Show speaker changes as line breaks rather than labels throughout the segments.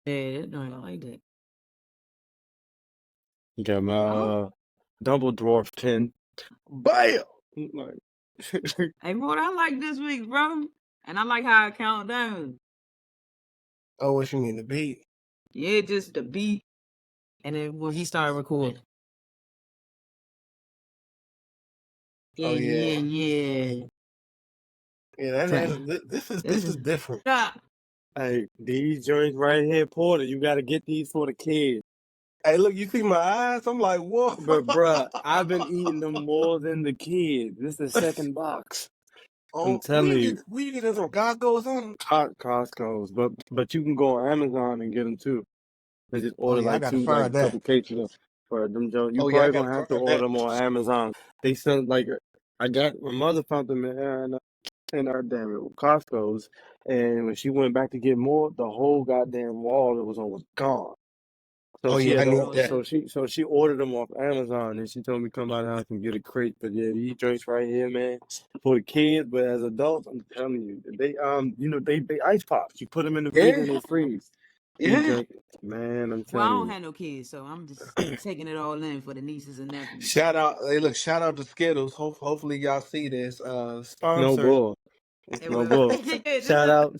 Yeah, no, I like that.
You got my double dwarf 10. Bam! Like,
Hey, bro, I like this week, bro. And I like how I count down.
Oh, what you mean, the beat?
Yeah, just the beat. And then when he started recording.
Oh, yeah.
Yeah.
Yeah, this is different.
Yeah.
hey, these joints right here, Porter, you got to get these for the kids.
Hey, look, you see my eyes? I'm like, whoa.
But, bruh, I've been eating them more than the kids. This is the second box. I'm telling you.
Where you get this on? Costco's on?
Costco's. But you can go on Amazon and get them, too. They just order
I gotta find that.
couple cases for them joints. You
I
probably
gotta
going to have to
find
order
that.
them on Amazon. They sell, my mother found them in our damn Costco's. And when she went back to get more, the whole goddamn wall that was on was gone. So
Oh,
she
yeah, I
had
know
to,
that.
so she ordered them off Amazon, and she told me come by the house and get a crate. But yeah, these drinks right here, man, for the kids. But as adults, I'm telling you, they ice pop. You put them in the freezer and they freeze. These drinks, man, I'm
Well, I
telling
don't
you.
have no kids, so I'm just taking it all in for the nieces and nephews.
Shout out to Skittles. Hopefully y'all see this.
No
Sponsor.
bull.
Hey,
No
well,
bull. Shout out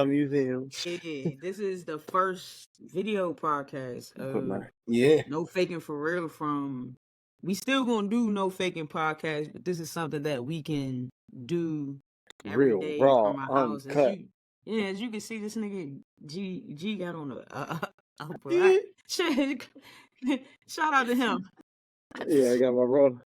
museum.
Yeah, this is the first video podcast of
Yeah.
No Fakin for Real from. We still gonna do No Fakin Podcast, but this is something that we can do every
Real,
day
raw,
from our house.
uncut.
As you can see, this nigga G got on a
Yeah.
shout out to him.
Yeah, I got my roller.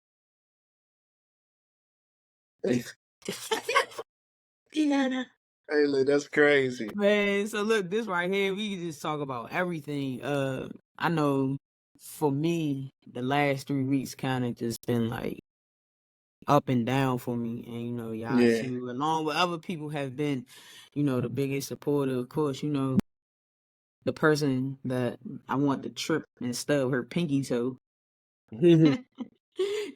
Hey, look, that's crazy.
Man, so look, this right here, we can just talk about everything. I know for me, the last 3 weeks kind of just been like up and down for me. And, y'all too, along with other people have been, the biggest supporter, of course, the person that I want to trip and stub her pinky toe.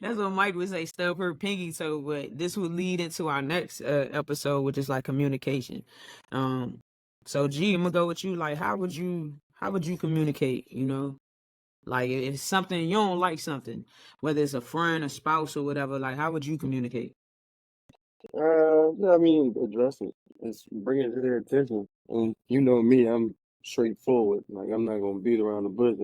That's what Mike would say, stub her pinky toe. But this would lead into our next episode, which is like communication. So G, I'm gonna go with you. Like, how would you communicate? Like if it's something you don't like, something, whether it's a friend, a spouse, or whatever. Like, how would you communicate?
I mean, address it. It's bring it to their attention. And you know me, I'm straightforward. Like, I'm not gonna beat around the bush.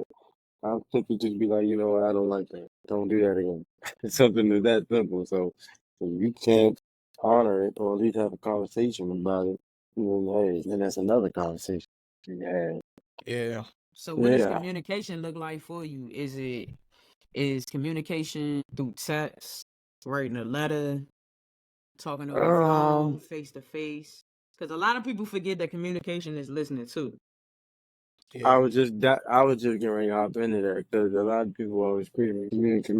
I'll simply just be like, you know what, I don't like that. Don't do that again. It's something that simple. So if you can't honor it or at least have a conversation about it, hey, then that's another conversation. Yeah.
Yeah.
So what does communication look like for you? Is communication through text, writing a letter, talking over the phone, face to face? Because a lot of people forget that communication is listening too.
Yeah. I was just getting ready to hop into that because a lot of people always communication,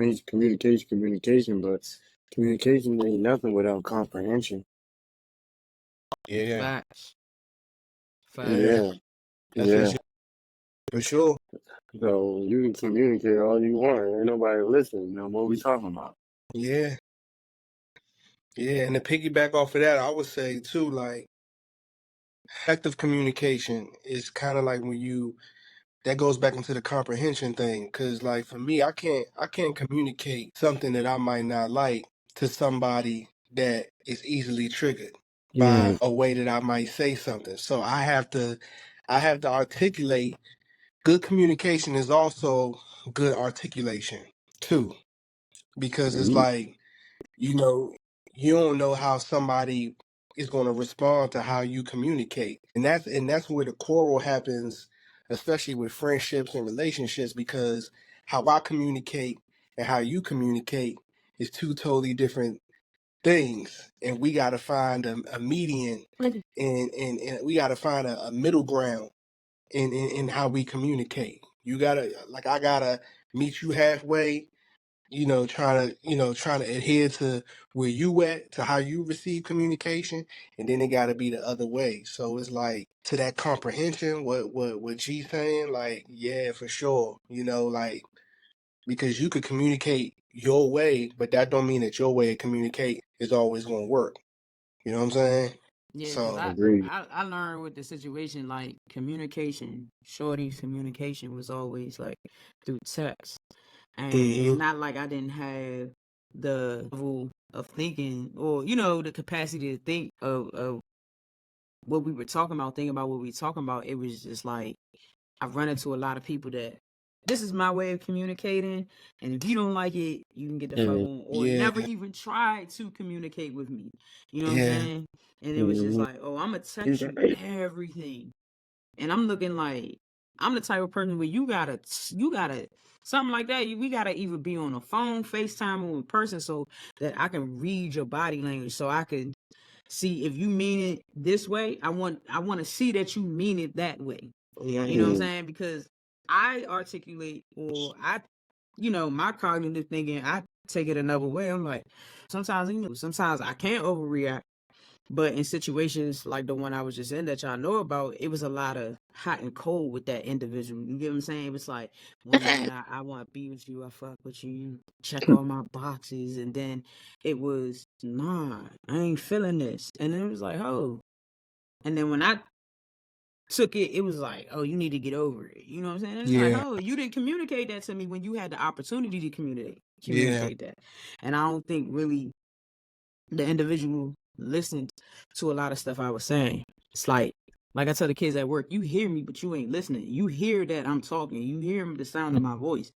but communication ain't nothing without comprehension.
Yeah.
Facts.
Yeah.
For sure.
So you can communicate all you want. Ain't nobody listening. What we talking about?
Yeah. Yeah, and to piggyback off of that, I would say too, like, effective communication is kind of like that goes back into the comprehension thing. Cause like for me, I can't communicate something that I might not like to somebody that is easily triggered by a way that I might say something. So I have to articulate. Good communication is also good articulation too, because it's like, you don't know how somebody is going to respond to how you communicate. And that's where the quarrel happens, especially with friendships and relationships, because how I communicate and how you communicate is two totally different things. And we got to find a median and we got to find a middle ground in how we communicate. I gotta meet you halfway, trying to adhere to where you at, to how you receive communication, and then it got to be the other way. So it's like, to that comprehension, what G saying, like, yeah, for sure, like, because you could communicate your way, but that don't mean that your way of communicate is always going to work. You know what I'm saying?
Yeah, because
So
Agreed.
I learned with the situation, like communication, Shorty's communication was always like through text. And it's
mhm.
not like I didn't have the level of thinking or, the capacity to think of what we were talking about, thinking about what we were talking about. It was just like, I've run into a lot of people that this is my way of communicating, and if you don't like it, you can get the fuck
Mm-hmm.
on, or
Yeah,
never even try to communicate with me. You know what I'm
yeah,
saying? And it was just
Mm-hmm.
like, oh, I'm gonna
He's
text you
right.
everything, and I'm looking like I'm the type of person where you gotta something like that. We gotta either be on a phone, FaceTime, or in person, so that I can read your body language, so I can see if you mean it this way. I want to see that you mean it that way. You know what I'm
right.
Mm-hmm.
saying? Because I articulate, or my cognitive thinking, I take it another way. I'm like, sometimes I can't overreact. But in situations like the one I was just in that y'all know about, it was a lot of hot and cold with that individual. You get what I'm saying? It was like, one minute I want to be with you, I fuck with you, check all my boxes. And then it was, nah, I ain't feeling this. And then it was like, oh. And then when I took it, it was like, oh, you need to get over it. You know what I'm saying? And it's like,
Yeah,
oh, you didn't communicate that to me when you had the opportunity to
yeah,
communicate that. And I don't think really the individual listened to a lot of stuff I was saying. It's like I tell the kids at work, you hear me, but you ain't listening. You hear that I'm talking. You hear the sound of my voice,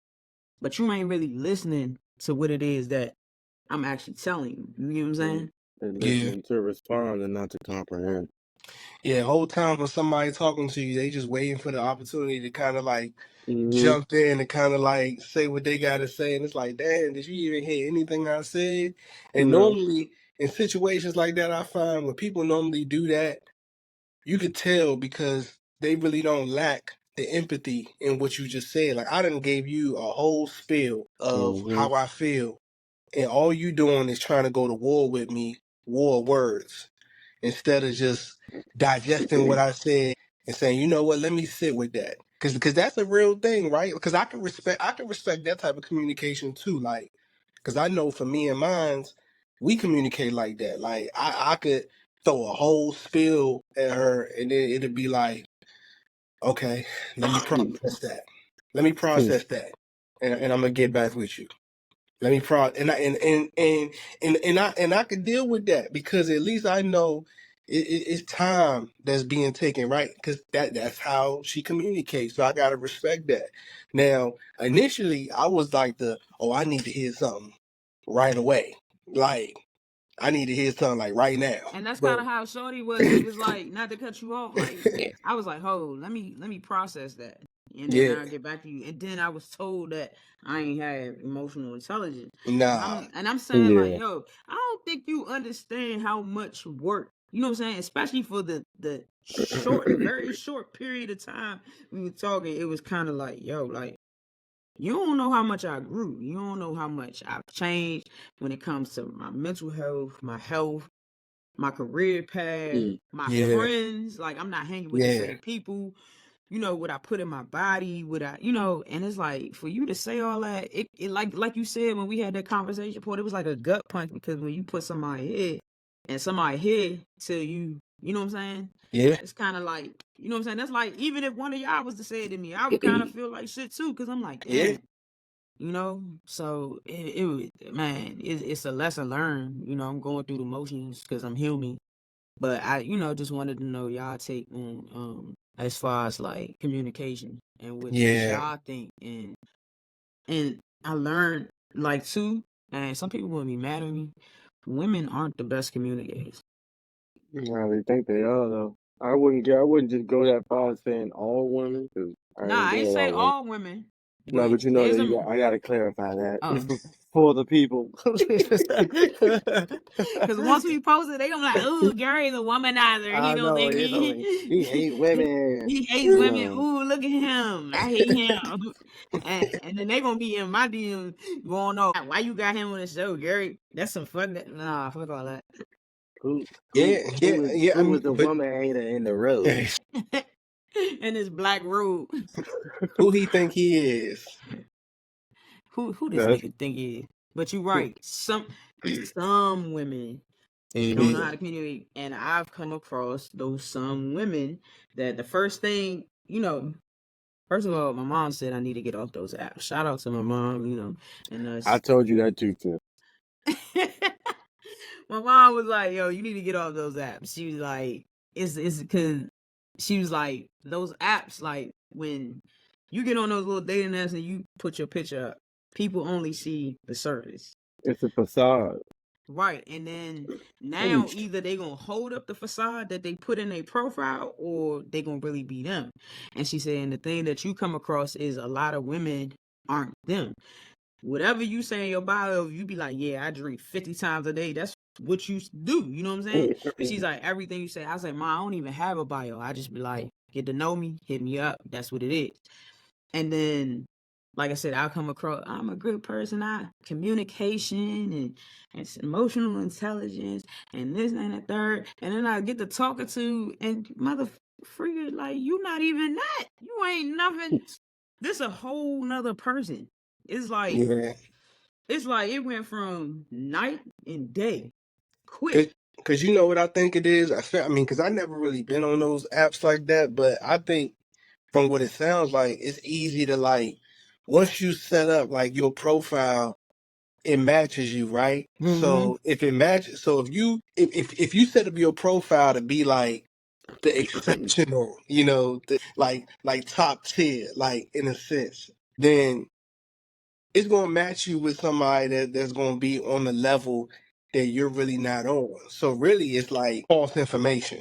but you ain't really listening to what it is that I'm actually telling you. You know what I'm saying?
They're
yeah,
listening to respond and not to comprehend.
yeah. Whole time when somebody talking to you, they just waiting for the opportunity to kind of like
Mm-hmm.
jump in and kind of like say what they got to say, and it's like, damn, did you even hear anything I said? And
No.
normally in situations like that, I find when people normally do that, you could tell because they really don't lack the empathy in what you just said. Like I done gave you a whole spiel of
Mm-hmm.
how I feel, and all you doing is trying to go to war with me, war words, instead of just digesting what I said and saying, you know what, let me sit with that. Cause that's a real thing, right? Because I can respect that type of communication too. Like, cause I know for me and mine's, we communicate like that. Like I could throw a whole spill at her and then it'd be like, okay, let me process that. Let me process that. And I'm gonna get back with you. Let me pro and I could deal with that because at least I know it's time that's being taken, right? Because that's how she communicates. So I gotta respect that. Now, initially, I was like I need to hear something right away. Like I need to hear something like right now.
And that's kind
But
of how Shorty was. It was like, not to cut you off, like I was like, oh, let me process that, and then
yeah,
I'll get back to you. And then I was told that I ain't have emotional intelligence, and
nah,
I'm saying like,
Yeah.
yo, I don't think you understand how much work. You know what I'm saying? Especially for the very short period of time we were talking, it was kind of like, yo, like you don't know how much I grew. You don't know how much I've changed when it comes to my mental health, my career path,
Mm.
my
yeah,
friends. Like I'm not hanging with the
yeah,
same people. What I put in my body, and it's like for you to say all that, it like you said when we had that conversation point, it was like a gut punch because when you put somebody head and somebody head to you, you know what I'm saying?
yeah,
It's kind of like, you know what I'm saying? That's like even if one of y'all was to say it to me, I would kind of feel like shit too, because I'm like,
yeah,
damn. So it's a lesson learned. I'm going through the motions because I'm human. But I, just wanted to know y'all take on as far as like communication and what
yeah.
y'all think. And I learned like too, and some people will be mad at me. Women aren't the best communicators.
Nah, they think they are though. I wouldn't just go that far as saying all women because I
Nah,
ain't
I
been
ain't say
around women.
all women,
No,
but
but you know
there's
that
a
I gotta clarify that
oh.
for the people.
Because once we post it, they gonna be like, "Ooh, Gary's a womanizer. He
I
don't
know,
think
he hate women.
he hates
You
women.
know,
Ooh, look at him. I hate him." And then they gonna be in my DM going on, "Why you got him on the show, Gary? That's some fun." Nah, fuck all that.
who
Yeah,
who
yeah,
who is
yeah. I
who
mean,
was the
but
woman hater in the road?
And this black robe.
who he think he is?
Who this
That's
nigga think he is? But you right. Some women Don't know how to communicate. And I've come across some women that the first thing, first of all, my mom said I need to get off those apps. Shout out to my mom, and
I told you that too, Tiff.
my mom was like, "Yo, you need to get off those apps." She was like, "It's because," she was like, "Those apps, like when you get on those little dating apps and you put your picture up, people only see the surface."
It's a facade.
Right, and then now either they gonna hold up the facade that they put in their profile, or they gonna really be them. And she said, and the thing that you come across is a lot of women aren't them. Whatever you say in your bio, you be like, yeah, I drink 50 times a day. That's what you do. You know what I'm saying? But she's like, everything you say. I was like, Ma, I don't even have a bio. I just be like, get to know me, hit me up. That's what it is. And then, like I said, I'll come across, I'm a good person. Communication and emotional intelligence and this and the third. And then I get to talking to, and freaking, like, you not even that. You ain't nothing. This a whole nother person. It's like, it's like it went from night and day quick.
Because you know what I think it is? I mean, because I never really been on those apps like that, but I think from what it sounds like, it's easy to, like, once you set up like your profile, it matches you, right?
Mm-hmm.
So if it matches, so if you set up your profile to be like the exceptional, like top tier, like in a sense, then it's gonna match you with somebody that's gonna be on the level that you're really not on. So really, it's like false information.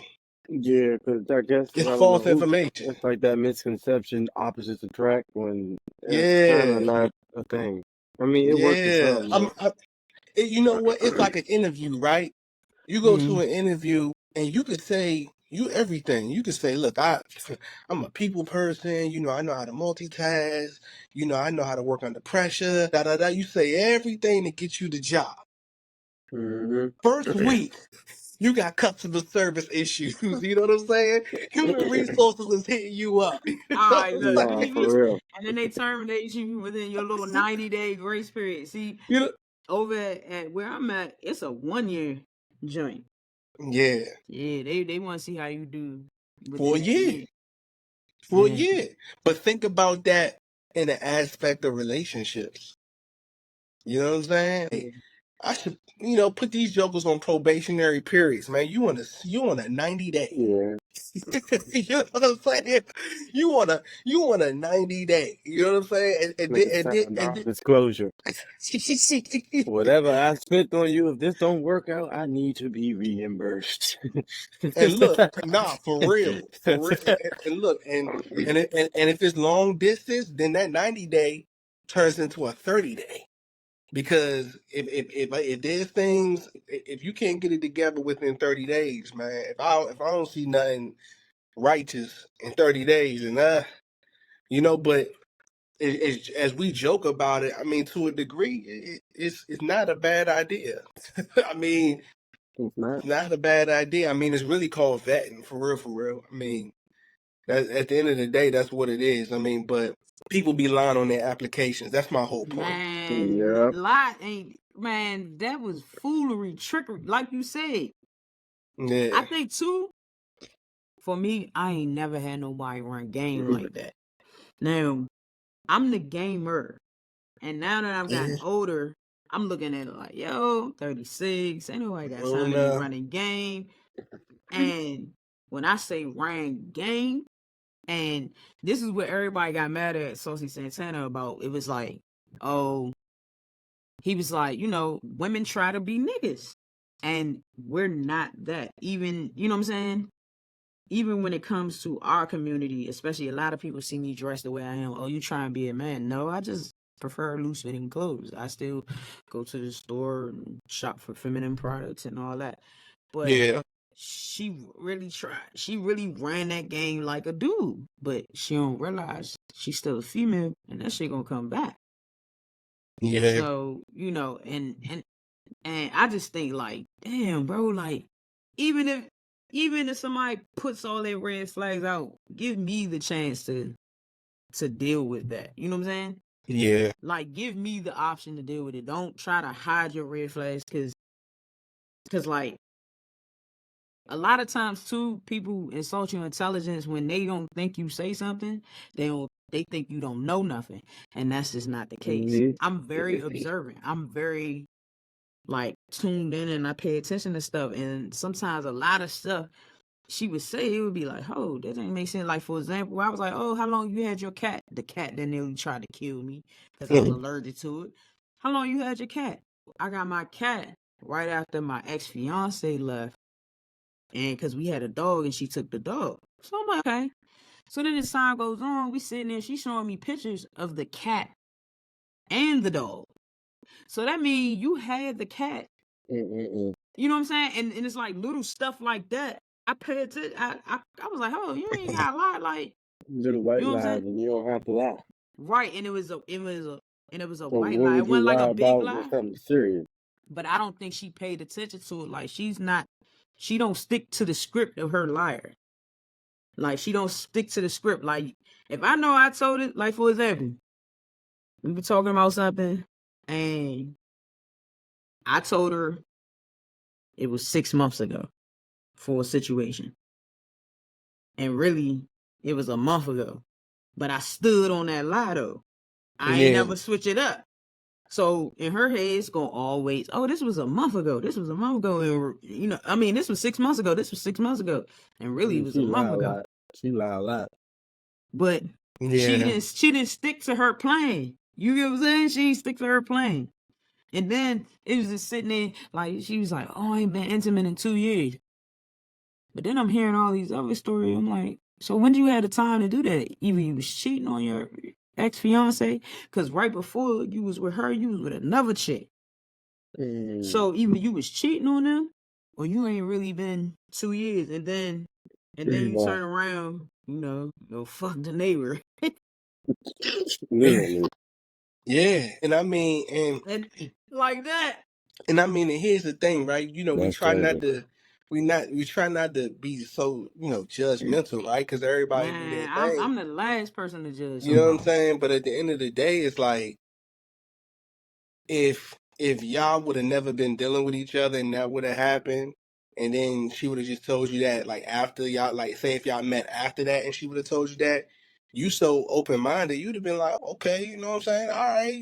Yeah, because I guess
It's
I don't
false
know.
information.
It's like that misconception, opposites attract, when it's kind
Yeah,
of not a thing. I mean, it works for
yeah.
some, but
You know what? It's like an interview, right? You go to an interview and you could say you everything. You could say, "Look, I'm a people person. I know how to multitask. I know how to work under pressure. Da da da." You say everything to get you the job. First week, you got customer service issues. You know what I'm saying? Human resources is hitting you up.
All right, look,
nah, for real.
and then they terminate you within your little 90-day grace period. See,
You know?
over at where I'm at, it's a 1-year joint.
Yeah.
Yeah, they want to see how you do
For a year. For a year. But think about that in the aspect of relationships. You know what I'm saying? Hey, I should, put these jokers on probationary periods, man. You on a 90-day.
Yeah.
You know what I'm saying? You want a 90-day. You know what I'm saying? And
Disclosure. Whatever I spent on you, if this don't work out, I need to be reimbursed.
and look, nah, for real. And look, and if it's long distance, then that 90-day turns into a 30-day. Because if there's things, if you can't get it together within 30 days, man, if I don't see nothing righteous in 30 days, and but as we joke about it, I mean, to a degree, it's not a bad idea. I mean,
It's not.
not a bad idea. I mean, it's really called vetting, for real, for real. I mean, at the end of the day, that's what it is. I mean, but people be lying on their applications. That's my whole point.
Man,
Yep.
lie ain't, man, that was foolery, trickery, like you said.
Yeah.
I think too, for me, I ain't never had nobody run game like that. Now, I'm the gamer, and now that I've gotten older, I'm looking at it like, yo, 36, ain't nobody got time to be running game. And when I say ran game, and this is what everybody got mad at Saucy Santana about, it was like, oh, he was like, women try to be niggas, and we're not that. Even, you know what I'm saying? Even when it comes to our community, especially a lot of people see me dressed the way I am. Oh, you trying to be a man? No, I just prefer loose fitting clothes. I still go to the store and shop for feminine products and all that. But
Yeah.
she really tried. She really ran that game like a dude, but she don't realize she's still a female, and that shit gonna come back.
Yeah.
So, and I just think like, damn, bro, like even if somebody puts all their red flags out, give me the chance to deal with that. You know what I'm saying?
Yeah.
Like, give me the option to deal with it. Don't try to hide your red flags, because like a lot of times too, people insult your intelligence when they don't think you say something. They think you don't know nothing, and that's just not the case. I'm very observant. I'm very like tuned in, and I pay attention to stuff. And sometimes a lot of stuff she would say, it would be like, "Oh, that didn't make sense." Like for example, I was like, "Oh, how long you had your cat?" The cat that nearly tried to kill me because I was allergic to it. How long you had your cat? I got my cat right after my ex-fiance left. And because we had a dog and she took the dog. So I'm like, okay. So then as time goes on, we sitting there, she's showing me pictures of the cat and the dog. So that means you had the cat. You know what I'm saying? And it's like little stuff like that. I paid attention. I was like, oh, you ain't got a lot. Like,
Little white
you know what I'm
lies,
saying?
and you don't have to lie.
Right. And it was a
So
white
what
lie. It
would you
wasn't like
lie
a big
about
lie.
with something serious?
But I don't think she paid attention to it. Like she don't stick to the script of her liar. Like she don't stick to the script. Like if I know I told it, like for example, we were talking about something and I told her it was 6 months ago for a situation. And really it was a month ago. But I stood on that lie though. I ain't never switch it up. So in her head, it's gonna always, oh, this was a month ago. This was a month ago. And you know, I mean, this was 6 months ago. This was 6 months ago. And really it was a month ago.
She lied a lot.
But she didn't stick to her plan. You get what I'm saying? She didn't stick to her plan. And then it was just sitting there, like she was like, "Oh, I ain't been intimate in 2 years." But then I'm hearing all these other stories. I'm like, so when do you have the time to do that? Either you was cheating on your ex-fiance, because right before you was with her, you was with another chick. So either you was cheating on them, or you ain't really been 2 years, and then you turn around, go fuck the neighbor.
Literally.
Yeah, and I mean,
and like that.
And I mean, and here's the thing, right? You know, we
That's
try not
crazy.
to, we try not to be so, judgmental, right? Because everybody do their
Man,
thing.
I'm the last person to judge
You know what I'm
somebody.
saying? But at the end of the day, it's like if y'all would have never been dealing with each other and that would have happened, and then she would have just told you that, like after y'all, like say if y'all met after that, and she would have told you that, you so open minded, you'd have been like, okay, you know what I'm saying? All right,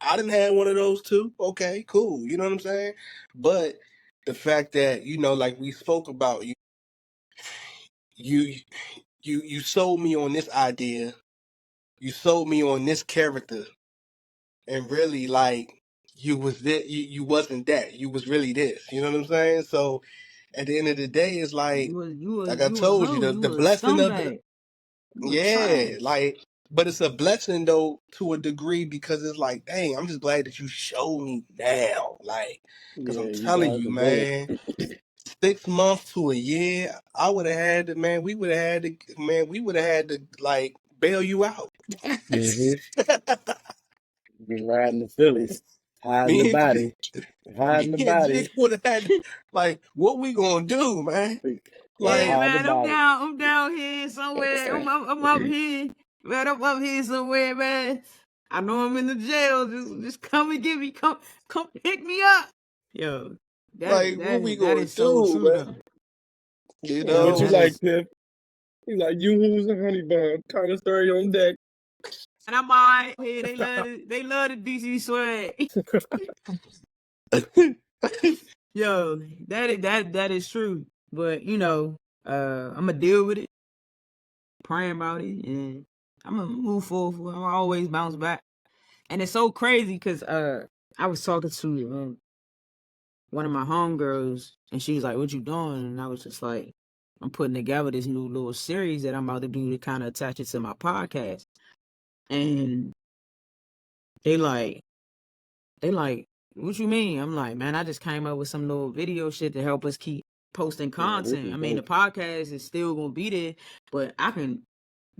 I didn't have one of those too. Okay, cool. You know what I'm saying? But the fact that like we spoke about, you you sold me on this idea, you sold me on this character, and really like you was that you wasn't that, you was really this. You know what I'm saying? So at the end of the day, it's like I
You a
told you,
hoe.
the
You a
blessing of the
scumbag. You a
yeah,
trash.
like, but it's a blessing though to a degree because it's like, dang, I'm just glad that you showed me now, like, because
Yeah,
I'm
you
telling
dodged
you,
the bullet.
man, 6 months to a year, I would have had to, man, we would have had to, man, we would have had to like bail you out.
Been riding the Phillies, hiding the
Me and
body, hiding the
me and Jig
body.
would have had like, what we gonna do, man?
Yeah,
Like,
Hide the
man,
body.
I'm down here somewhere. I'm up here. Man, I'm up here somewhere, man. I know I'm in the jail. Just come and get me. Come pick me up. Yo,
what we
that
gonna
is so
do,
true
man?
though.
You
Yo,
What you
know?
that
like,
is.
Tiff? He's like, you who's a honey bun? Kind of story on deck.
And I'm alright. Here they love the DC swag. Yo, that is true. But I'ma deal with it, praying about it, and I'm gonna move forward. I'm always bounce back. And it's so crazy because I was talking to one of my homegirls, and she was like, "What you doing?" And I was just like, "I'm putting together this new little series that I'm about to do to kind of attach it to my podcast." And they like, "What you mean?" I'm like, "Man, I just came up with some little video shit to help us keep posting
Yeah, this
content.
is
I mean, the
dope.
podcast is still gonna be there, but I can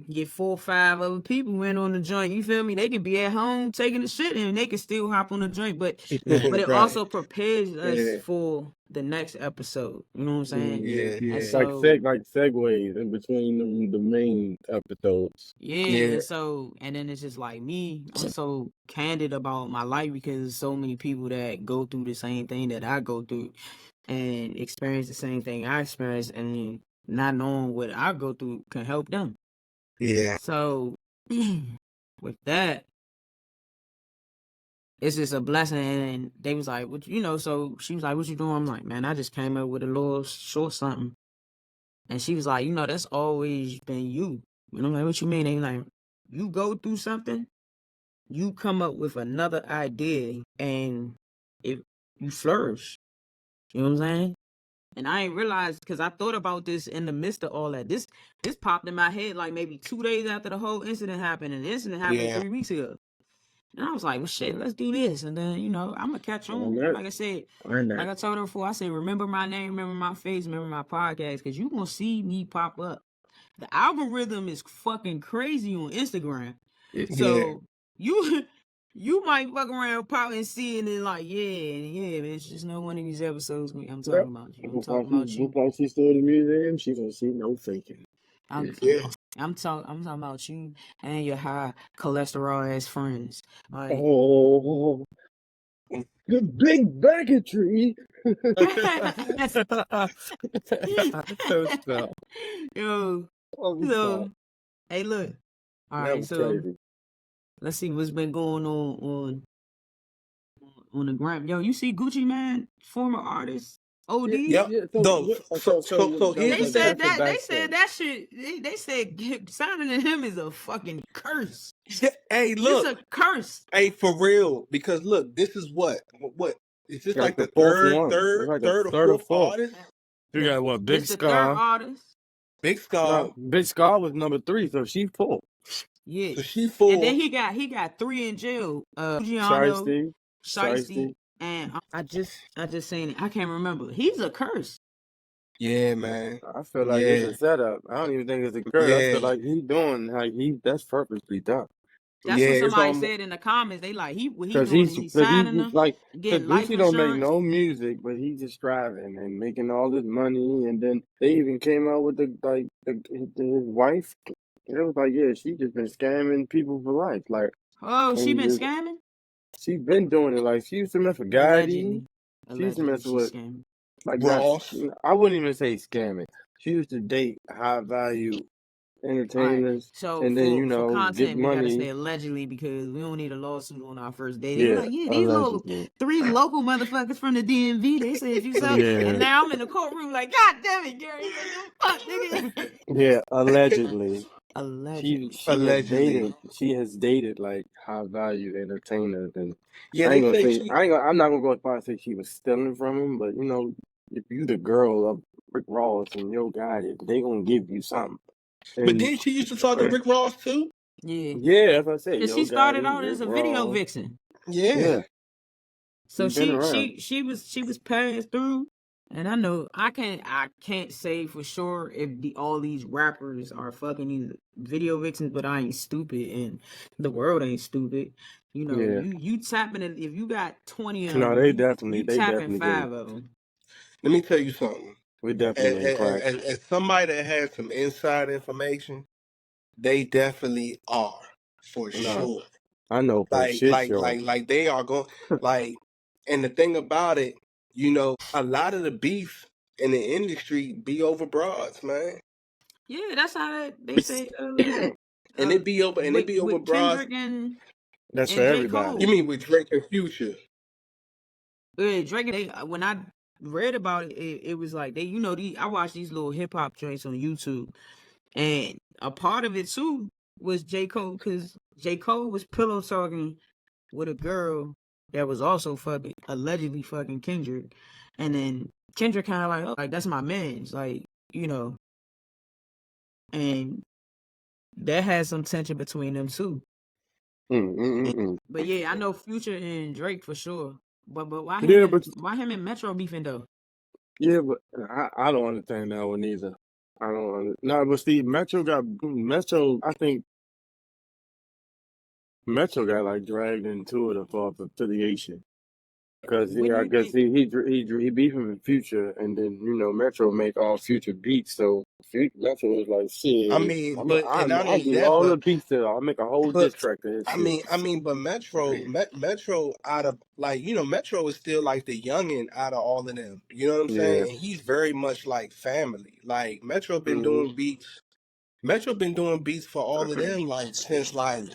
get 4 or 5 other people in on the joint. You feel me? They can be at home taking the shit and they can still hop on the joint. But it
Right.
also prepares us
Yeah.
for the next episode. You know what I'm saying?
Yeah,
And
yeah,
It's like
so
segues in between the main episodes.
yeah,
yeah,
and so and then it's just like me. I'm so candid about my life because there's so many people that go through the same thing that I go through and experience the same thing I experience, and not knowing what I go through can help them.
yeah,
So with that, it's just a blessing. And they was like, "What you know?" So she was like, "What you doing?" I'm like, "Man, I just came up with a little short something." And she was like, "You know, that's always been you." And I'm like, "What you mean?" They like, "You go through something, you come up with another idea, and it you flourish." You know what I'm saying? And I ain't realized because I thought about this in the midst of all that. This popped in my head like maybe 2 days after the whole incident happened, and the incident happened
yeah.
3 weeks ago. And I was like, "Well, shit, let's do this." And then I'm gonna catch
On
on.
that,
Like I said,
on
like
that.
I told her before, I said, remember my name, remember my face, remember my podcast, because you gonna see me pop up. The algorithm is fucking crazy on Instagram.
Yeah.
So you you might fuck around, pop and see, and then like, yeah, man, it's just no one of these episodes. I'm
Yep.
talking about you. I'm talking about you.
Before she started the museum, she gonna see No Fakin.
I'm
Yeah.
I'm talking about you and your high cholesterol ass friends. Like
Oh, the big baggage. So stop.
yo,
Oh, stop.
so hey, look. All
That
right,
was
so
crazy.
let's see what's been going on the gram. Yo, you see Gucci Man, former artist, OD.
Yeah,
Yep.
yeah. So,
No.
They
Here's
said
that's the
that. They said
backstory.
that shit. They said signing to him is a fucking curse.
hey,
It's
look.
a curse.
Hey, for real. Because look, this is what is this
Like
like
the
the
fourth one. It's like the
third or
third or
fourth
fourth.
artist?
You got what?
This
Big
the third
Scar.
artist.
Big
No,
Scar.
Big Scar was number 3, so she full.
Yeah.
So she
And then
full.
he got 3 in jail. Giuliano,
Shiesty.
Shiesty, and I just seen it. I can't remember. He's a curse.
Yeah, man.
I feel like it's
Yeah.
a setup. I don't even think it's a curse. I feel
Yeah.
like he's doing like that's purposely done.
That's
Yeah.
what
It's
somebody
almost
said in the comments. They like what he
Cause
doing is he's signing
he's
them,
like, cause
getting life
Gucci don't make
insurance.
no music, but he's just striving and making all this money. And then they even came out with his wife. It was like, yeah, she just been scamming people for life. Like,
Oh, she
and
been
just
scamming?
she been doing it. Like she used to mess with Gotti.
Allegedly.
She used to mess
She's
with
scamming.
like not.
Ross.
I wouldn't even say scamming. She used to date high value
All right.
entertainers,
So
and then
for
get
content, we gotta say
money.
allegedly because we don't need a lawsuit on our first date. They be
Yeah,
like, yeah, these little
allegedly.
3 local motherfuckers from the DMV. They said if you sell,
Yeah,
and now I'm in the courtroom like, God damn it, Gary, what the fuck, nigga?
yeah, allegedly.
Allegedly.
Allegedly.
She has dated like high value entertainers, and
Yeah,
I
they
ain't gonna
say
say
she.
I'm not gonna go as far as say she was stealing from him, but you know, if you the girl of Rick Ross and Yo Gotti, they gonna give you something.
But
And
then she used to talk to Rick Ross too.
Yeah.
yeah, as I said,
Cause
Yo
she started
Gotti,
out
Rick
as a video
Ross,
vixen.
Yeah.
yeah,
So
she's been
she
around.
she she was she was passed through, and I know I can't say for sure if all these rappers are fucking these video vixens, but I ain't stupid, and the world ain't stupid. You know,
Yeah,
you tapping it if you got 20 of
no,
them, you
they
tapping
definitely getting,
5 of them.
Let me tell you something.
we definitely getting cracked.
As somebody that has some inside information, they definitely are for
No,
sure.
I know for shit sure.
Like they are going like. And the thing about it, a lot of the beef in the industry be over broads, man.
Yeah, that's how they say
And it be over
with
broads.
Kendrick and
That's for
J.
everybody.
You
Cole.
mean with Drake and Future?
Drake, when I read about it, it was like I watch these little hip hop joints on YouTube, and a part of it too was J. Cole, because J. Cole was pillow talking with a girl that was also allegedly fucking Kendrick, and then Kendrick kind of like, oh, like that's my man's, like and that had some tension between them too. But yeah, I know Future and Drake for sure. But why
Yeah, but
why him and Metro beefing though?
yeah, but I don't understand that one either. I don't. No, but see, Metro. I think Metro got like dragged into it for affiliation. Cause
When
I
you
guess
think,
he beefing with Future, and then Metro make all Future beats. So Metro was like,
I
shit,
mean, but and not
I'll
only
do
that,
all the beats to. I'll make a whole diss
but
track to his
I
shit.
mean, but Metro out of like Metro is still like the youngin out of all of them. You know what I'm
Yeah.
saying? And he's very much like family. Like Metro been
hmm
doing beats. Metro been doing beats for all of them like since like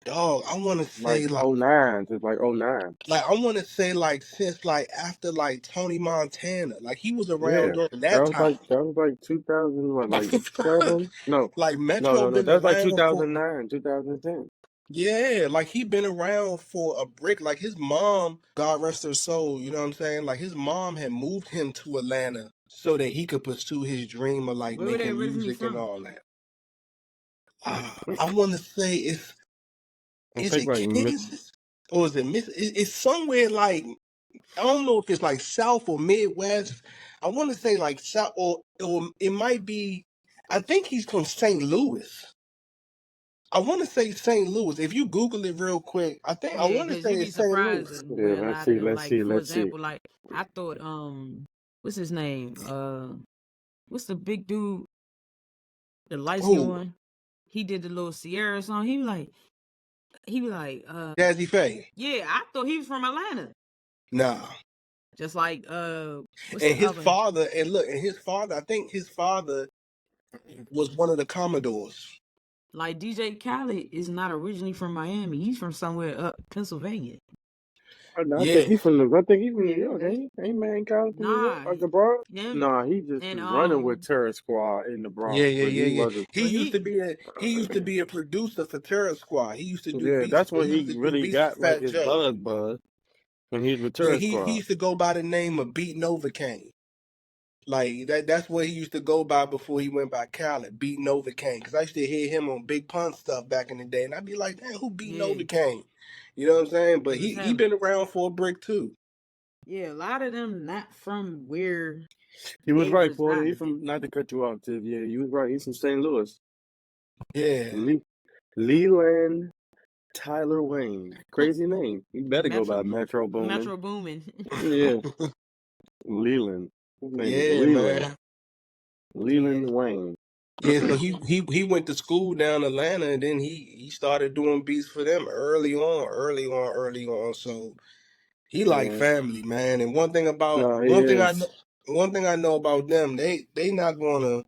dog. I want to
Like
say like
'09, just like '09.
I want to say like since like after like Tony Montana. Like he was around
Yeah,
during that time.
that was like 2000, what, like seven? No,
Like Metro
no.
been
That was like
around for
2009, 2010.
yeah, like he been around for a brick. Like his mom, God rest her soul, you know what I'm saying? Like his mom had moved him to Atlanta so that he could pursue his dream of like
where were they
making
originally
music and
from?
all that. I want to say
I
is
think
it
like
Kansas or is it Miss? It's somewhere like I don't know if it's like South or Midwest. I want to say like South or it might be. I think he's from St. Louis. I want to say St. Louis. If you Google it real quick, I
Yeah,
want to
because
say
you'd be
it's St.
surprised
Louis.
yeah.
where a
Let's
lot of
see,
them,
let's
like,
see,
for
let's see.
example, like, I thought, what's his name? What's the big dude, the light skinned
Who?
one? He did the little Sierra song. He was like,
Jazzy Faye.
yeah, I thought he was from Atlanta.
Nah.
Just like, what's
And
the
his
other?
father, I think his father was one of the Commodores.
Like, DJ Khaled is not originally from Miami. He's from somewhere up Pennsylvania.
I
Yeah.
think he's from New York, ain't he? Ain't man college from New York,
Nah,
like the Bronx?
him
Nah, he just
and,
was running with Terror Squad in the
Yeah,
Bronx,
yeah,
but
yeah,
he
yeah.
wasn't.
He
but
used to be a producer for Terror Squad. He used to do
Yeah,
beats.
that's
He
when
used
he
to do
really
beats for
got like
Fat
his
Joe.
buzz when he was with
Yeah,
Terror
he
Squad.
used to go by the name of Beat Novocaine. Like that's what he used to go by before he went by Khaled, Beat Novocaine. Because I used to hear him on Big Pun stuff back in the day, and I'd be like, damn, who beat
yeah,
Novocaine? You know what I'm saying? But
he was
he
having.
been around for a brick too.
Yeah, a lot of them not from where
He was
they
right, Porter. He
reside.
from, not to cut you off, Tiff. Yeah, you was right. He's from St. Louis.
Yeah,
Leland Tyler Wayne. Crazy name. You better go by
Metro
Metro Boomin.
Metro booming.
Yeah, Leland. His name is
yeah,
Leland.
man.
Yeah,
Leland Wayne.
Yeah, so he went to school down Atlanta, and then he started doing beats for them early on. So he like
Yeah.
family, man. And
No, he is.
one thing I know about them, they not gonna.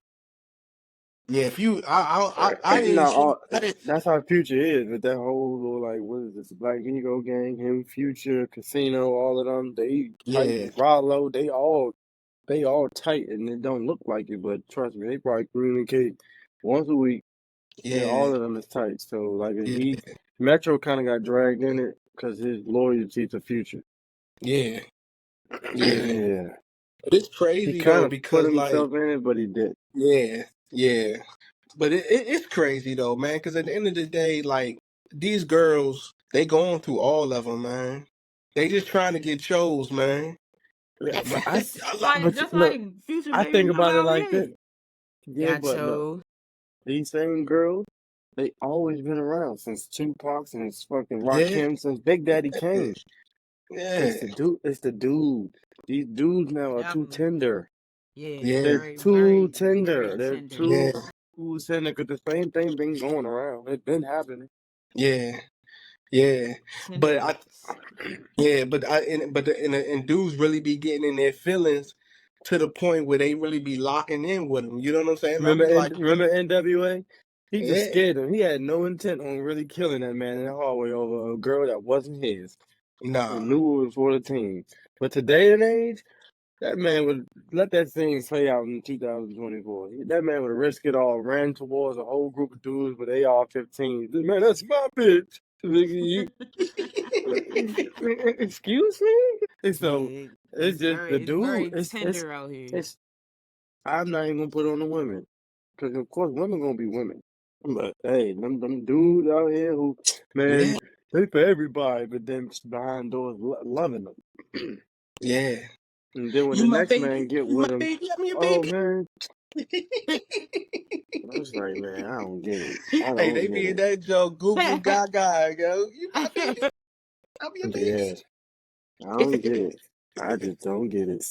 Yeah, if you, I
No,
didn't see, I didn't.
that's how Future is with that whole little, like, what is this, Black Ego gang, him, Future, Casino, all of them. They tight.
Yeah,
Rollo, they all tight, and it don't look like it, but trust me, they probably communicate once a week. Yeah,
yeah,
all of them is tight. So like,
yeah,
Metro kind of got dragged in it because his loyalty to Future.
yeah, yeah.
Yeah,
But it's
he
crazy
kind
though
of put
because like,
himself in it, but he did.
yeah, yeah. But it's crazy though, man. Because at the end of the day, like these girls, they going through all of them, man. They just trying to get chose, man.
Yeah, but
just
look,
like Future
I
baby
think about
mama
it
out
like this.
here.
Yeah,
Got
but look,
chose.
these same girls, they always been around since Tupac, since fucking
Yeah,
Rakim, since Big Daddy Kane.
yeah,
It's the dude. These dudes now are too
Definitely.
tender.
Yeah,
yeah,
They're
very,
too
very, very
tender. They're
tender.
yeah,
too tender because the same thing been going around. It's been happening.
yeah, yeah.
Tender
But I,
looks.
yeah, but and dudes really be getting in their feelings to the point where they really be locking in with them. You know what I'm saying? I'll be like,
Remember NWA? He just
yeah,
scared him. He had no intent on really killing that man in the hallway over a girl that wasn't his.
nah,
And knew it was for the team. But today and age, that man would let that thing play out in 2024. That man would risk it all, ran towards a whole group of dudes with AR 15. Man, that's my bitch. Excuse me? And so
Yeah,
it's just the
it's
dude.
very tender out here.
It's. I'm not even gonna put it on the women, because of course women gonna be women. But hey, them dudes out here who,
yeah,
man, they for everybody, but then behind doors loving them.
yeah.
And then when
You
the
my
next
baby,
man get
you my
with him,
baby, I'm your
oh
baby.
man, I was like, man, I don't get it. I
Hey,
don't
they
get
be in
it.
that joke, Goo Goo Gaga, yo. You my baby, I'm your
Yeah,
baby.
I don't get it. I just don't get it.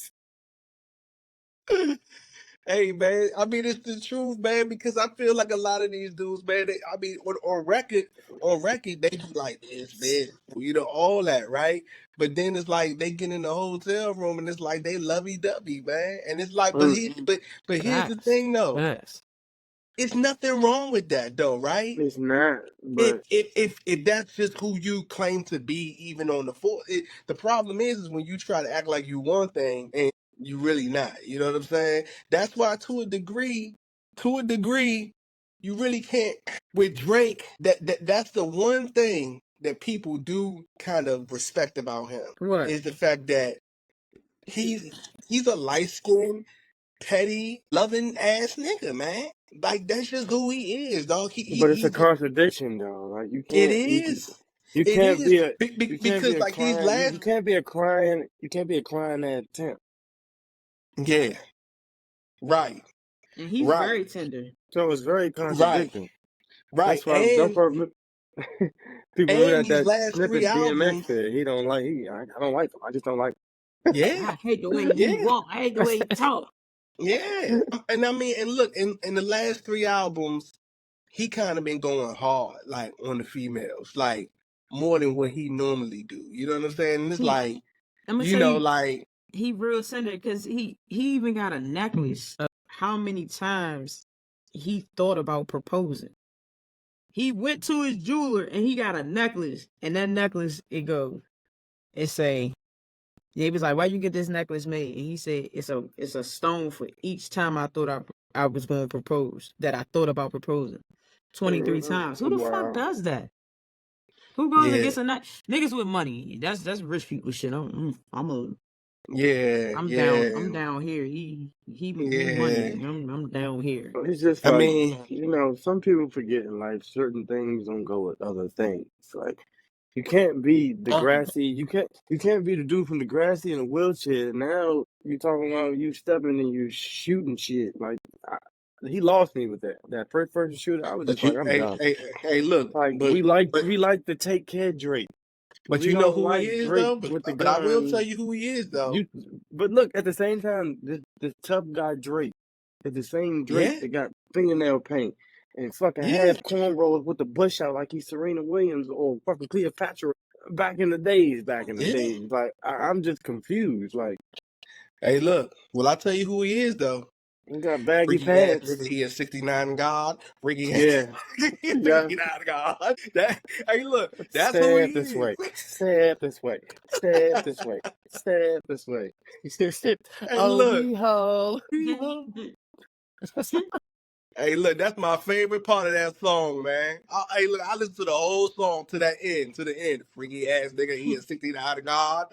Hey man, I mean it's the truth, man. Because I feel like a lot of these dudes, man. I mean, on record, they be like this, man. All that, right? But then it's like they get in the hotel room and it's like they lovey dovey, man. And it's like,
Mm,
but here's the
Facts.
thing, though.
Facts.
It's nothing wrong with that, though, right?
it's not,
If
but
if that's just who you claim to be, even on the floor, the problem is when you try to act like you one thing and you really not. You know what I'm saying? That's why, to a degree, you really can't with Drake. That's the one thing that people do kind of respect about him
What?
is the fact that he's he's a light skinned, petty, loving ass nigga, man. Like that's just who he is, dog.
it's a contradiction though. Like
It is.
you
It
can't
is
be a
because like these
you
last,
can't be a crying at temp.
yeah, right,
And he's
right,
very tender.
So it's very
right,
contradicting.
right,
That's why people look
and
at
these
that
last three
snippet DMX
albums,
said he don't like. I don't like him. I just don't like
yeah,
I hate the way he
yeah,
walk. I hate the way he talk.
yeah. And I mean, and look, in the last three albums, he kind of been going hard, like on the females, like more than what he normally do. You know what I'm saying? And it's like,
I'm gonna say
like,
he real tender because he even got a necklace of how many times he thought about proposing. He went to his jeweler and he got a necklace, and that necklace it say, he was like, "Why you get this necklace made?" And he said, "It's a stone for each time I thought I was going to propose, that I thought about proposing, 23 times." Who the fuck
wow.
does that? Who goes and
yeah,
gets a niggas with money? That's rich people shit.
yeah,
I'm down.
yeah,
I'm down here. He
yeah.
money. I'm down here.
It's just
I
like,
mean,
some people forget in life certain things don't go with other things. Like you can't be Degrassi. You can't be the dude from Degrassi in a wheelchair. Now you talking about you stepping and you shooting shit. Like he lost me with that. That first person shooter, I was just
but
like,
you,
I'm
hey,
done.
hey, hey, look,
Like
but
we like to take care of Drake.
but
We
you know
don't
who he
like
is
Drake
though.
with the
But I will tell
gun.
you who he is though.
But look, at the same time, this tough guy Drake is the same Drake
Yeah,
that got fingernail paint and fucking
yeah.
half cornrows with the bush out like he's Serena Williams or fucking Cleopatra back in the days.
Yeah.
Like I'm just confused. Like
Hey, look. Well, I tell you who he is though.
he got baggy
Freaky ass
pants.
nigga. He is 69 God. Freaky ass.
Yeah,
He is
yeah.
69 God. Hey, look. That's who
Say
he
it this
is.
way. Say it this way. Say it this way. Say it this way.
Hey,
Oh,
look.
behold.
Hey, look. That's my favorite part of that song, man. Hey, look. I listen to the whole song to the end. Freaky ass nigga. He is 69 God.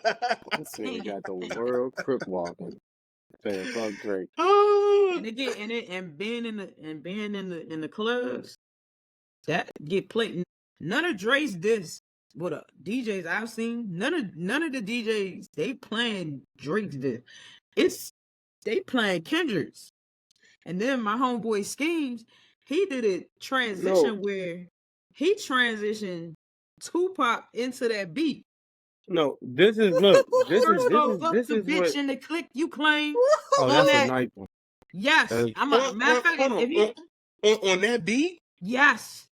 This nigga got the world crook walking. Saying fuck Drake.
And again, being in the clubs that get played. None of Dre's this. What DJs I've seen, none of the DJs they playing Drake's this. It's they playing Kendrick's. And then my homeboy Schemes, he did a transition
No,
where he transitioned Tupac into that beat.
no. This is look.
First of all, fuck
This
the
is
bitch
what.
in the click you claim
Oh,
on
that's a
that.
nice one.
Yes,
That is,
I'm a matter of fact.
Hold
If you
on that beat.
yes,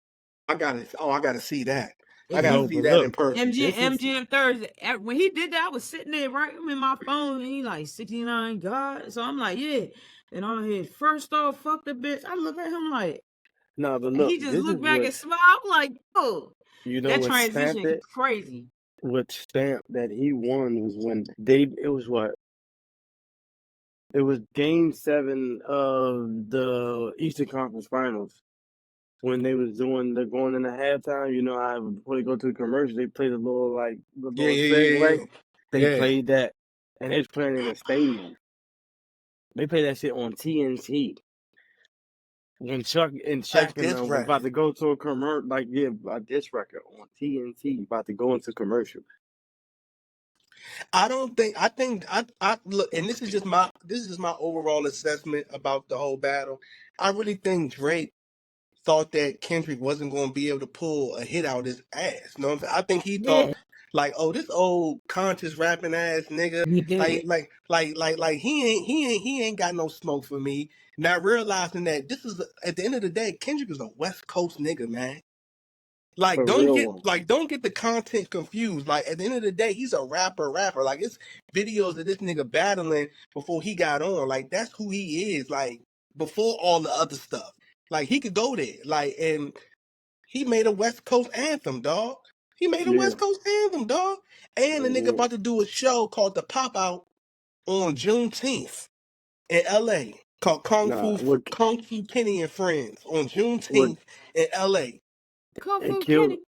I gotta see that. I
if
gotta
you
no,
see
but
that in
look.
person.
This is
MGM Thursday. When he did that, I was sitting there right in my phone, and he like 69 God. So I'm like, yeah. And all I hear, first off, fuck the bitch. I look at him like,
no, but
and
look.
he just
This is
looked back
what
and smiled. I'm like, oh, that
what stamped
transition
it.
crazy.
What stamped that he won was when they. It was what. It was Game 7 of the Eastern Conference Finals when they was they're going into halftime. You know, before they go to the commercial, they play the
Yeah,
little
yeah, yeah,
segue.
yeah.
They
Yeah.
played that, and it's playing in the stadium. They play that shit on TNT. When Chuck and
A
Shaq and
diss
them was about
record.
to go to a commercial, a diss record on TNT, about to go into commercial.
I look, and this is just my overall assessment about the whole battle. I really think Drake thought that Kendrick wasn't going to be able to pull a hit out his ass. You know what I'm saying? I think he thought,
Yeah.
like, oh, this old conscious rapping ass nigga,
He did.
like he ain't got no smoke for me. Not realizing that this is at the end of the day, Kendrick is a West Coast nigga, man. Like,
A real one.
don't get the content confused. Like, at the end of the day, he's a rapper. Like, it's videos of this nigga battling before he got on. Like, that's who he is. Like, before all the other stuff. Like, he could go there. Like, and he made a West Coast anthem, dog. He made a
Yeah.
West Coast anthem, dog. And the nigga about to do a show called The Pop Out on Juneteenth in LA. Called Kung Fu Kenny and Friends on Juneteenth in LA.
Kung
It
Fu
killed.
Kenny.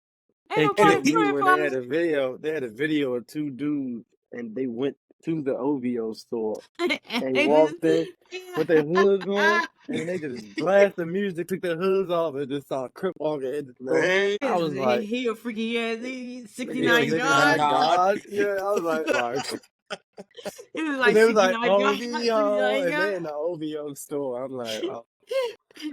Ain't
It
nobody
killed me
praying
when
for
they had
us.
a video. They had a video of two dudes, and they went to the OVO store and walked in with their hoods on, and they just blast the music, took their hoods off, and just saw Crip walking in the store.
Man.
I was like,
he a freaky ass. He
yeah,
69
69
yards.
God. Yeah, I was like,
It was
and
like
they was
69
like
yards.
OVO, and they in the OVO store. I'm like, oh,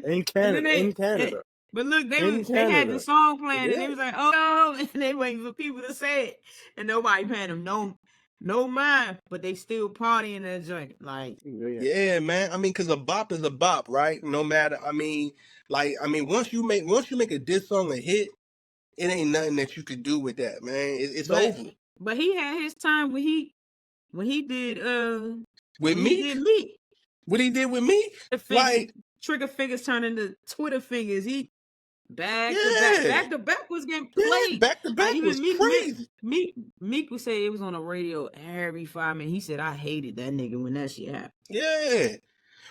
in Canada.
But look, they
In
had the
Canada.
song playing, and
Yeah.
they was like, "Oh," and they waiting for people to say it, and nobody paying them no mind, but they still partying that joint. Like,
Yeah, man. I mean, because a bop is a bop, right? No matter. I mean, once you make a diss song a hit, it ain't nothing that you could do with that, man. It's over.
But he had his time when he did
With me. What he did with me?
Like trigger fingers turn into Twitter fingers. He back to back was getting played.
Yeah, back to back was crazy.
Meek would say it was on the radio every 5 minutes. He said, I hated that nigga when that shit happened.
Yeah.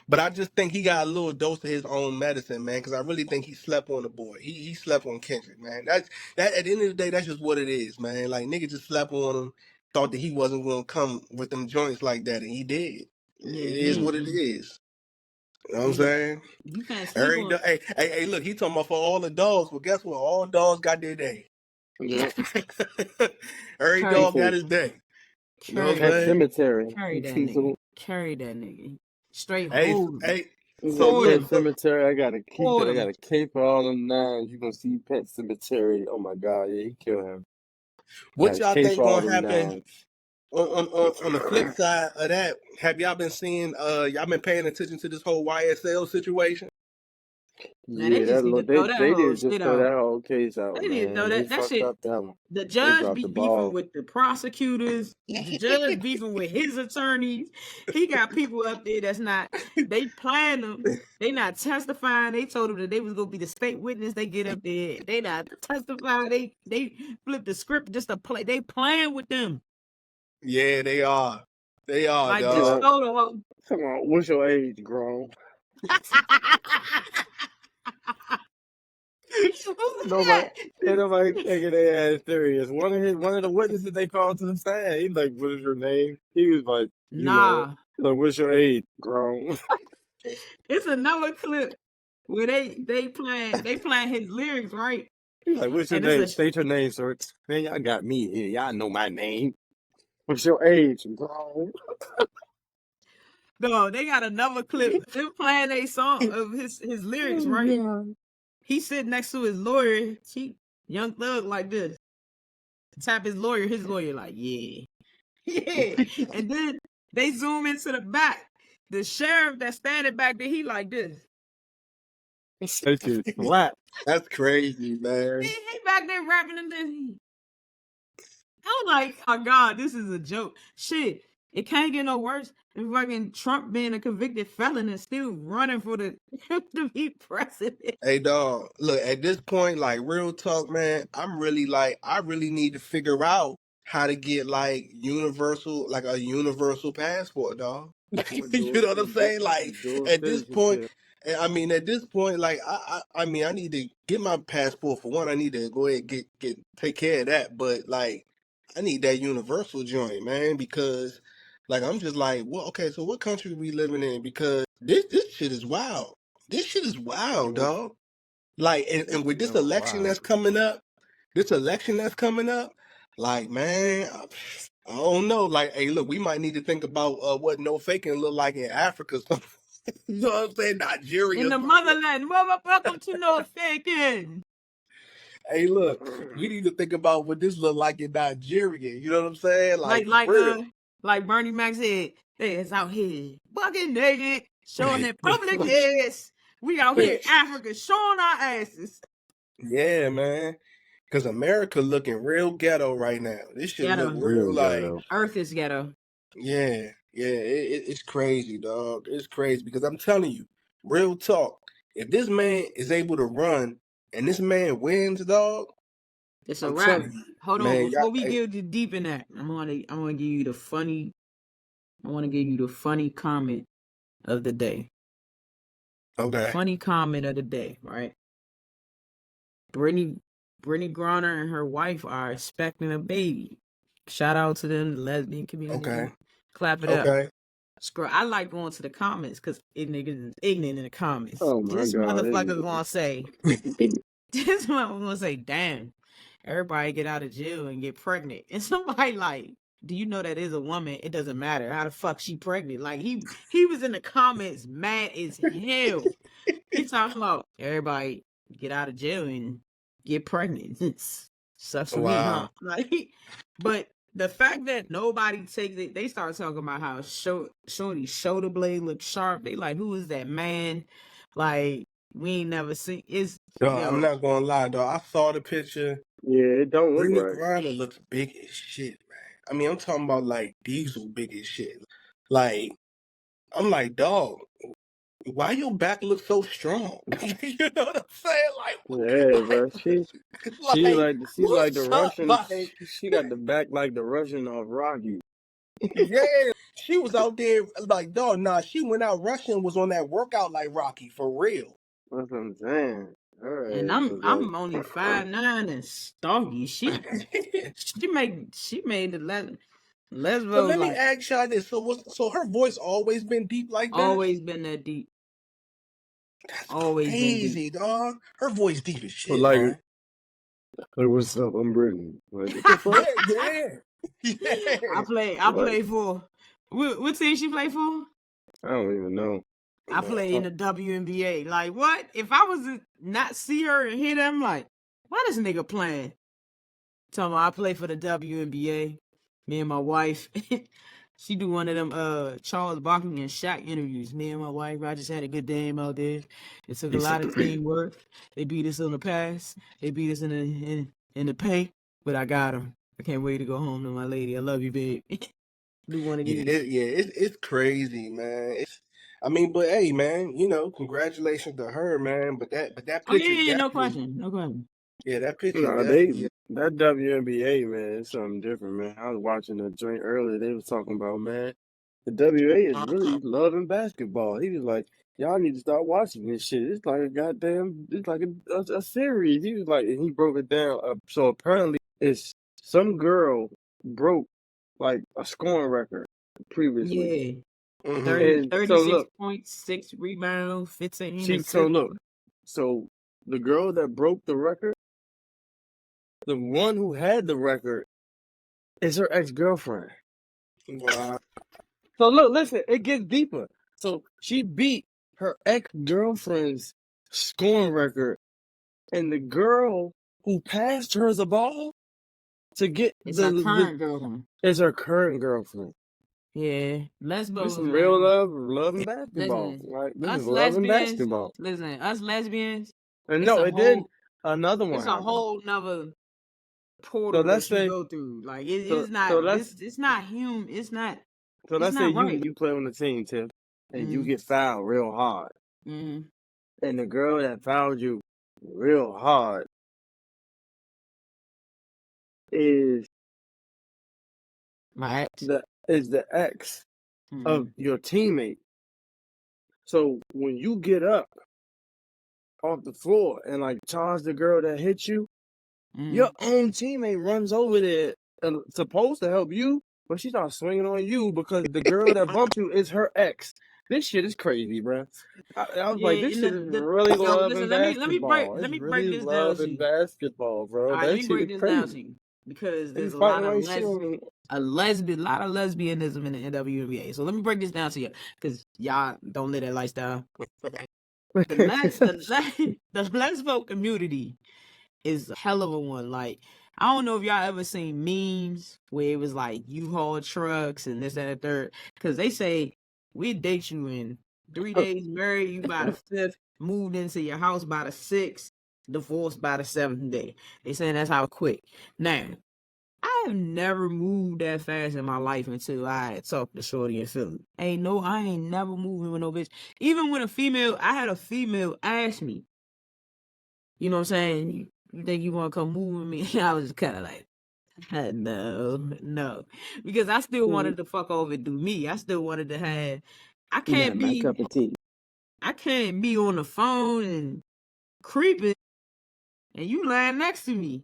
But I just think he got a little dose of his own medicine, man, because I really think he slept on the boy. He slept on Kendrick, man. That at the end of the day, that's just what it is, man. Like, nigga just slept on him, thought that he wasn't going to come with them joints like that, and he did.
Yeah,
it is what it is. You know what I'm saying?
You can't sleep on.
Hey, look, he talking about for all the dogs. Well, guess what? All dogs got their day.
Yeah.
Every dog got his day.
You know what I'm saying? Cemetery.
Carry that nigga. Straight
hold.
Hey, Pet Cemetery. I gotta keep it. I gotta cape all them nines. You gonna see Pet Cemetery. Oh my God, yeah, he killed him.
What y'all think gonna happen on the flip side of that? Have y'all been seeing? Y'all been paying attention to this whole YSL situation?
Yeah, they did just throw that whole case out.
They didn't throw that shit. The judge be beefing with the prosecutors. The judge beefing with his attorneys. He got people up there that's not. They planned them. They not testifying. They told them that they was gonna be the state witness. They get up there. They not testifying. They flip the script just to play. They playing with them.
Yeah, they are. They are.
Like
dog.
just photo.
Come on, what's your age, grown? Nobody taking their ass serious. One of the witnesses they called to the stand, he's like, "What is your name?" He was like, "Nah." Like, "What's your age, grown?"
It's another clip where they playing his lyrics, right?
He's like, "What's your name? State your name, sir." Man, y'all got me here. Y'all know my name. What's your age, grown?
No, they got another clip. They're playing a song of his lyrics, right? Yeah. He's sitting next to his lawyer. Young Thug like this. Tap his lawyer like, yeah. Yeah. And then they zoom into the back. The sheriff that's standing back there, he like this.
That's crazy, man.
He back there rapping and then I'm like, oh God, this is a joke. Shit, it can't get no worse than fucking Trump being a convicted felon and still running for to be president.
Hey, dog, look, at this point, like, real talk, man, I really need to figure out how to get, like, a universal passport, dog. You know what I'm saying? Like, at this point, like, I mean, I need to get my passport for one. I need to go ahead and take care of that. But, like, I need that universal joint, man, because, like, I'm just like, well, okay, so what country are we living in? Because this shit is wild. This shit is wild, dog. Like, and with this election that's coming up, like, man, I don't know. Like, hey, look, we might need to think about what No Fakin look like in Africa. You know what I'm saying? Nigeria.
In the motherland. Welcome to No Fakin.
Hey, look, we need to think about what this look like in Nigeria. You know what I'm saying?
Like
Like,
like
for real.
uh like Bernie Mac said, they is out here bucking naked, showing their public heads. We out here Africa showing our asses.
Yeah, man. Because America looking real ghetto right now. This shit look
Ghetto.
real like,
Earth is ghetto.
yeah, it's crazy, dog. It's crazy because I'm telling you, real talk. If this man is able to run and this man wins, dog,
It's a
I'm
wrap.
telling you,
Hold on,
man.
before we
Hey,
get deep in that, I'm gonna give you the funny. I want to give you the funny comment of the day.
okay,
Funny comment of the day, right? Brittany Griner and her wife are expecting a baby. Shout out to them, the lesbian community.
okay,
Clap it up.
okay.
Scroll. I like going to the comments because niggas is ignorant in the comments.
Oh my
This
God.
motherfucker's gonna say, this motherfucker's gonna say, damn, everybody get out of jail and get pregnant. And somebody like, do you know that is a woman? It doesn't matter. How the fuck she pregnant? Like he was in the comments mad as hell. He's talking about everybody get out of jail and get pregnant. Sucks for me, huh?
Wow.
Like, but the fact that nobody takes it, they start talking about how Shorty's shoulder blade looks sharp. They like, who is that man? Like, we ain't never seen. It's
Dog,
yo,
I'm not gonna lie, dog. I saw the picture.
Yeah, it don't look
Brittany
right.
Griner looks big as shit, man. I mean, I'm talking about like Diesel big as shit. Like, I'm like, dog, why your back look so strong? You know what I'm saying?
Yeah, bro. She's like the
what's up?
Russian. She got the back like the Russian of Rocky.
Yeah, she was out there like, dog, nah, she went out Russian, was on that workout like Rocky, for real.
That's what I'm saying. All right,
and
was like,
I'm only 5'9" and stocky. She made the
So
lesbo
let me
like
ask y'all this. So her voice always been deep like that?
always been that deep.
That's
Always been deep.
crazy, dog. Her voice deep as shit,
like,
man.
Like, what's up? I'm Brittany. Like, what the fuck?
Yeah.
I play for what team she play for?
I don't even know.
I play in the WNBA. Like what? If I was to not see her and hear them, like, why this nigga playing? Tell me I play for the WNBA. Me and my wife. She do one of them Charles Barkley and Shaq interviews. Me and my wife, I just had a good day out there. It took a lot of teamwork. They beat us on the pass. They beat us in the paint, but I got them. I can't wait to go home to my lady. I love you, babe. Do one of these.
It's crazy, man. I mean, but hey, man, you know, congratulations to her, man. But that
Oh
picture,
yeah, no
definitely,
question.
yeah, that picture,
Nah,
definitely.
that WNBA, man, it's something different, man. I was watching a joint earlier. They was talking about, man, the WA is really loving basketball. He was like, y'all need to start watching this shit. It's like it's like a series. He was like, and he broke it down. So apparently, it's some girl broke like a scoring record previously.
Yeah.
Mhm.
36 points, 6 rebounds, 15 assists.
So the girl that broke the record, the one who had the record, is her ex-girlfriend.
Wow.
So listen, it gets deeper. So she beat her ex-girlfriend's scoring record, and the girl who passed her the ball to get
It's her current girlfriend.
is her current girlfriend.
Yeah, lesbos.
This is real love and basketball.
Listen,
Like this
us
is love and
lesbians.
basketball.
Listen, us lesbians.
And
It's
no,
a
it did
whole-
another one.
It's a
happened.
whole nother portal
So let's
that you
say-
go through. Like it's
so
not.
let's-
It's not human. It's not.
So
It's
let's say
not right.
you play on the team, Tiff, and you
Mhm.
get fouled real hard.
Mm-hmm.
And the girl that fouled you real hard is
My ex.
the ex
Mhm.
of your teammate. So when you get up off the floor and like charge the girl that hit you,
Mhm.
your own teammate runs over there and supposed to help you, but she starts swinging on you because the girl that bumped you is her ex. This shit is crazy, bro. I was like, this shit is really love and basketball.
let me break
really
this down
love
to
and
you.
basketball, bro.
All right,
That
let me
shit
break
is
this
crazy.
down to you because
They
there's a
fighting
lot of
like shit on-
lot of lesbianism in the NWNBA. So let me break this down to you because y'all don't live that lifestyle. The lesbo community is a hell of a one. Like, I don't know if y'all ever seen memes where it was like U-Haul trucks and this and the third. Because they say, we date you in 3 days, married you by the 5th, moved into your house by the 6th, divorced by the 7th day. They saying that's how quick. Now, I have never moved that fast in my life until I had talked to Shorty in Philly. I ain't never moving with no bitch. Even when I had a female ask me, you know what I'm saying? You think you want to come move with me? I was kind of like, no. Because I still wanted to fuck over and do me. I still wanted to have, I can't
my cup of tea.
I can't be on the phone and creeping and you lying next to me.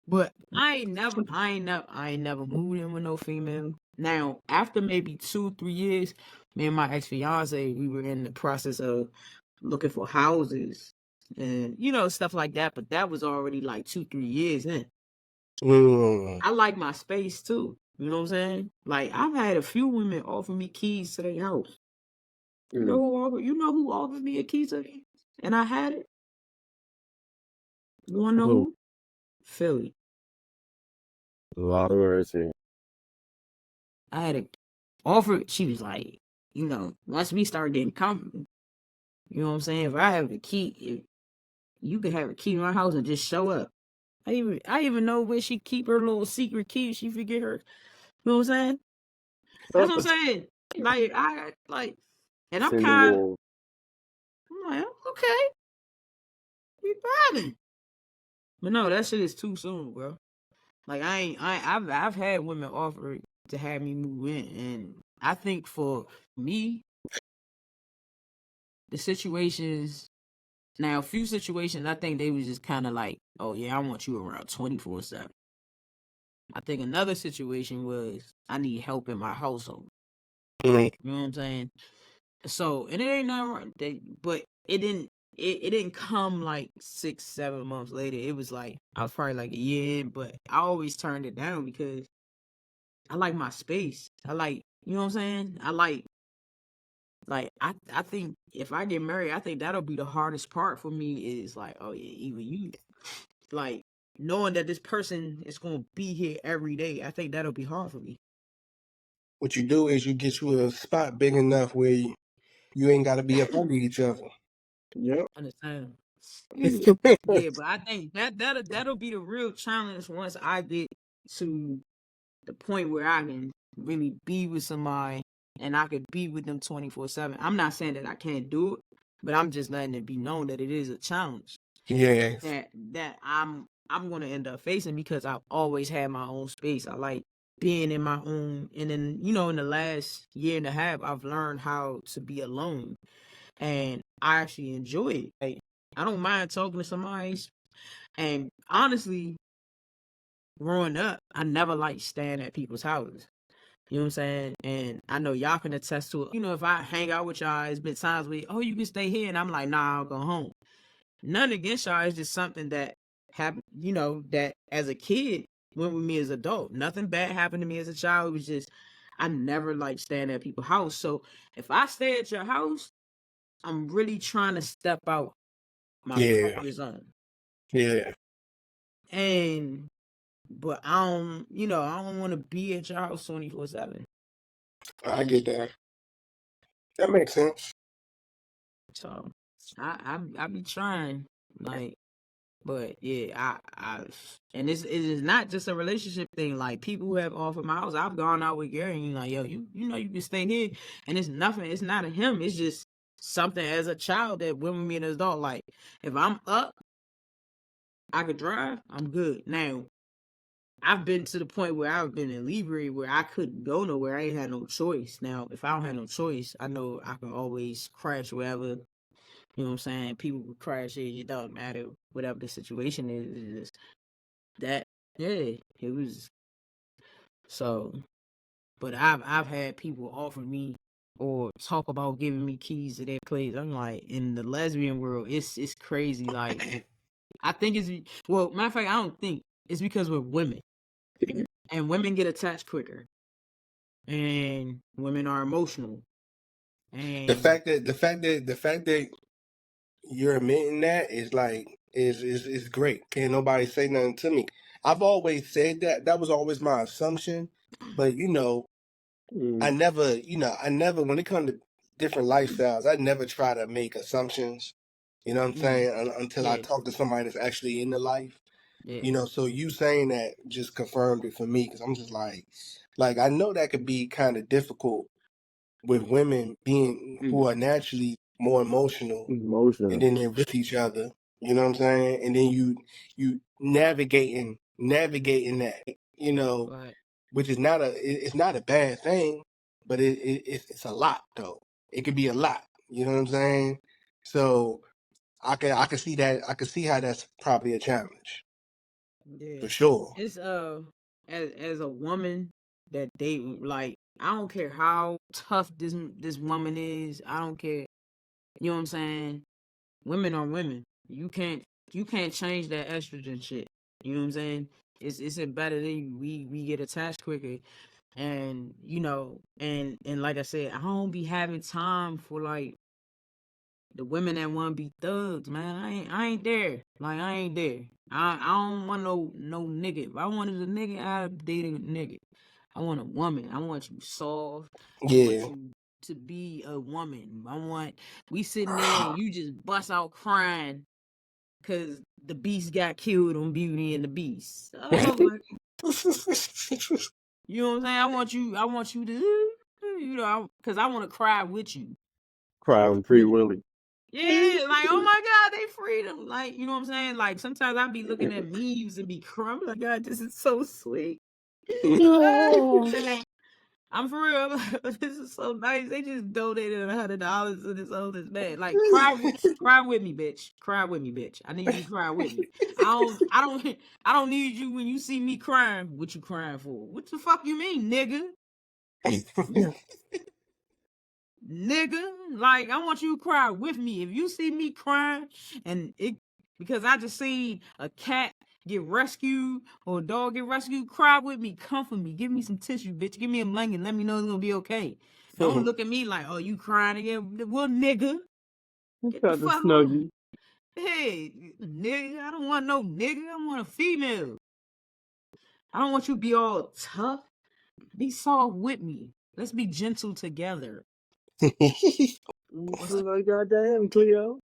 But I ain't never moved in with no female. Now, after maybe 2-3 years, me and my ex-fiance, we were in the process of looking for houses and, stuff like that. But that was already like 2-3 years in. I like my space too. You know what I'm saying? Like, I've had a few women offer me keys to their house. You know who offered me a key to it? And I had it? You wanna know who? Philly.
A lot of words here.
I had an offer. She was like, once we start getting comfortable, you know what I'm saying? If I have the key, if you could have a key to my house and just show up. I even know where she keep her little secret key. She forget her. You know what I'm saying? That's what I'm saying. And I'm kind of, I'm like, okay, we vibing. But no, that shit is too soon, bro. Like, I've had women offer to have me move in, and I think for me, the situations, now a few situations, I think they was just kind of like, oh yeah, I want you around 24/7. I think another situation was I need help in my household. You know what I'm saying? So, and it ain't nothing wrong, but it didn't come like 6-7 months later. It was like I was probably like a year in, but I always turned it down because I like my space. I like, you know what I'm saying? I think if I get married, I think that'll be the hardest part for me is like, oh yeah, even you, like knowing that this person is gonna be here every day. I think that'll be hard for me.
What you do is you get you a spot big enough where you ain't got to be up under each other.
Yep.
Understand? Yeah, but I think that'll be the real challenge once I get to the point where I can really be with somebody and I could be with them 24/7. I'm not saying that I can't do it, but I'm just letting it be known that it is a challenge.
Yeah.
That I'm gonna end up facing because I've always had my own space. I like being in my own, and then in the last year and a half, I've learned how to be alone, and I actually enjoy it. Like, I don't mind talking to somebody, and honestly, growing up, I never liked staying at people's houses. You know what I'm saying? And I know y'all can attest to it. If I hang out with y'all, it's been times where, oh, you can stay here. And I'm like, nah, I'll go home. None against y'all. It's just something that happened, that as a kid went with me as an adult. Nothing bad happened to me as a child. It was just, I never liked staying at people's house. So if I stay at your house, I'm really trying to step out my comfort zone.
Yeah.
But I don't want to be at your house 24/7.
I get that. That makes sense.
So I be trying, like, but yeah, and it is not just a relationship thing. Like, people who have offered my house, I've gone out with Gary and like, yo, you can stay here, and it's nothing. It's not a him. It's just something as a child that went with me as an adult. Like, if I'm up, I could drive. I'm good now. I've been to the point where I've been in Libre where I couldn't go nowhere. I ain't had no choice. Now, if I don't have no choice, I know I can always crash wherever. You know what I'm saying? People would crash it. It doesn't matter. Whatever the situation is, it's just that. Yeah, it was. So, but I've had people offer me or talk about giving me keys to their place. I'm like, in the lesbian world, it's crazy. Like, I think matter of fact, I don't think it's because we're women. And women get attached quicker. And women are emotional. And
the fact that you're admitting that is like is great. Can't nobody say nothing to me. I've always said that. That was always my assumption. But I never when it comes to different lifestyles, I never try to make assumptions. You know what I'm saying? Until I
Yeah.
talk to somebody that's actually in the life.
Yeah.
So you saying that just confirmed it for me because I'm just like I know that could be kind of difficult with women being who are naturally more emotional, and then they're with each other. You know what I'm saying? And then you navigating that.
Right.
Which is it's not a bad thing, but it's a lot though. It could be a lot. You know what I'm saying? So I can see that. I can see how that's probably a challenge
Yeah.
for sure.
It's as a woman that date, like, I don't care how tough this woman is. I don't care. You know what I'm saying? Women are women. You can't change that estrogen shit. You know what I'm saying? It's embedded in you. We get attached quicker. And and like I said, I don't be having time for like the women that want to be thugs, man. I ain't there. Like, I ain't there. I don't want no nigga. If I wanted a nigga, I'd date a nigga. I want a woman. I want you soft. I want
Yeah.
you to be a woman. We sitting there and you just bust out crying because the beast got killed on Beauty and the Beast. Oh my, you know what I'm saying? I want you to, because I want to cry with you.
Cry on Free Willy.
Yeah, like, oh my God, they freed him. Like, you know what I'm saying? Like, sometimes I be looking at memes and be crying. I'm like, God, this is so sweet. I'm for real. This is so nice. They just donated $100 to this oldest man. Like, cry with me, bitch. Cry with me, bitch. I need you to cry with me. I don't need you when you see me crying. What you crying for? What the fuck you mean, nigga? Nigga, like, I want you to cry with me. If you see me crying because I just seen a cat get rescued or a dog get rescued, cry with me, comfort me, give me some tissue, bitch. Give me a blanket, let me know it's gonna be okay. Don't look at me like, oh, you crying again. Well, nigga, get the fuck on. Hey, nigga, I don't want no nigga. I want a female. I don't want you to be all tough. Be soft with me. Let's be gentle together.
Like, goddamn, Cleo.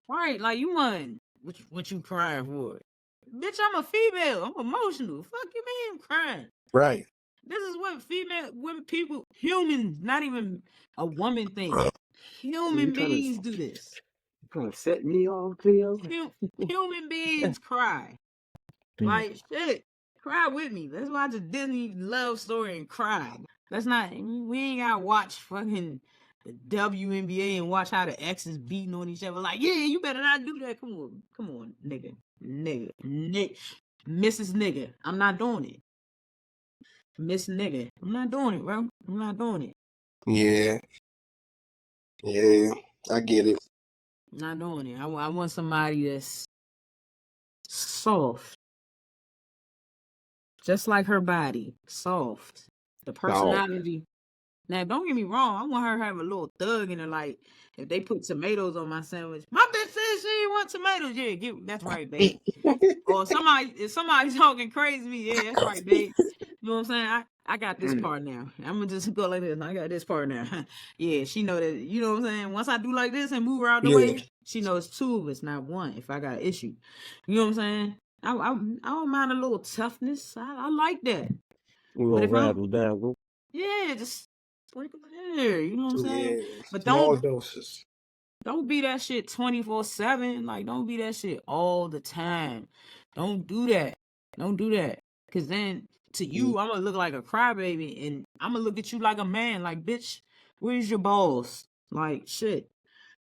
Right, like, you want what you crying for? Bitch, I'm a female. I'm emotional. Fuck you mean I'm crying?
Right.
This is what women, people, humans, not even a woman thing. Human beings do this.
You trying to set me off, Cleo?
Human beings cry. Like, shit, cry with me. Let's watch a Disney love story and cry. We ain't gotta watch fucking the WNBA and watch how the exes beating on each other. Like, yeah, you better not do that. Come on, nigga. Mrs. Nigga. I'm not doing it. Miss Nigga. I'm not doing it, bro. I'm not doing it.
Yeah. Yeah. I get it.
I'm not doing it. I want somebody that's soft. Just like her body. Soft. The personality. Now, don't get me wrong. I want her to have a little thug in her. Like, if they put tomatoes on my sandwich, my bitch says she ain't want tomatoes. Yeah, that's right, babe. Or if somebody's talking crazy to me, yeah, that's right, babe. You know what I'm saying? I got this part now. I'm gonna just go like this. I got this part now. Yeah, she know that. You know what I'm saying? Once I do like this and move her out the way, she knows two of us, not one. If I got an issue, you know what I'm saying? I don't mind a little toughness. I like that.
We're gonna rattle down.
Yeah, just sprinkle it in there. You know what I'm saying?
Yeah.
But
Small doses.
don't be that shit 24/7. Like, don't be that shit all the time. Don't do that. Don't do that. Cause then to you, I'm gonna look like a crybaby, and I'm gonna look at you like a man. Like, bitch, where's your balls? Like, shit.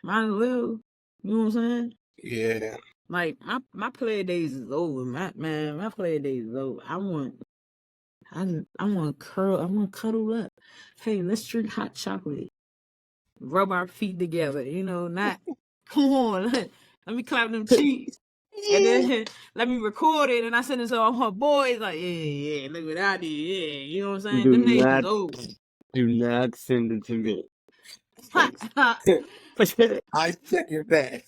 Might as well. You know what I'm saying?
Yeah.
Like, my play days is over. My play days is over. I want to cuddle up. Hey, let's drink hot chocolate. Rub our feet together, not come on, let me clap them cheeks. And then let me record it and I send it to all my boys, like, yeah, look what I did, yeah, you know what I'm saying? Them days is over.
Do not send it to me.
I second that.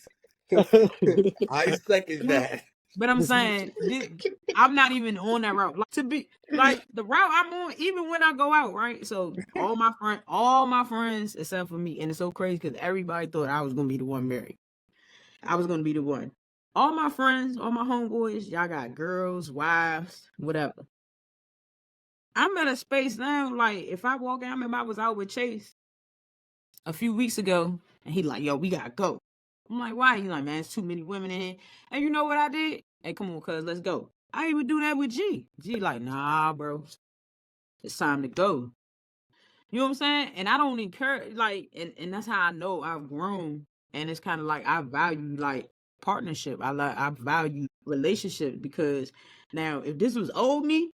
I second that.
But I'm saying I'm not even on that route. Like, to be like the route I'm on, even when I go out, right? So all my friends except for me, and it's so crazy because everybody thought I was gonna be the one married. I was gonna be the one. All my friends, all my homeboys, y'all got girls, wives, whatever. I'm at a space now, like if I walk in, I remember I was out with Chase a few weeks ago, and he like, yo, we gotta go. I'm like, why? He's like, man, it's too many women in here. And you know what I did? Hey, come on, cuz, let's go. I even do that with G. G like, nah, bro, it's time to go. You know what I'm saying? And I don't encourage, like, and that's how I know I've grown. And it's kind of like I value like partnership. I value relationship because now if this was old me,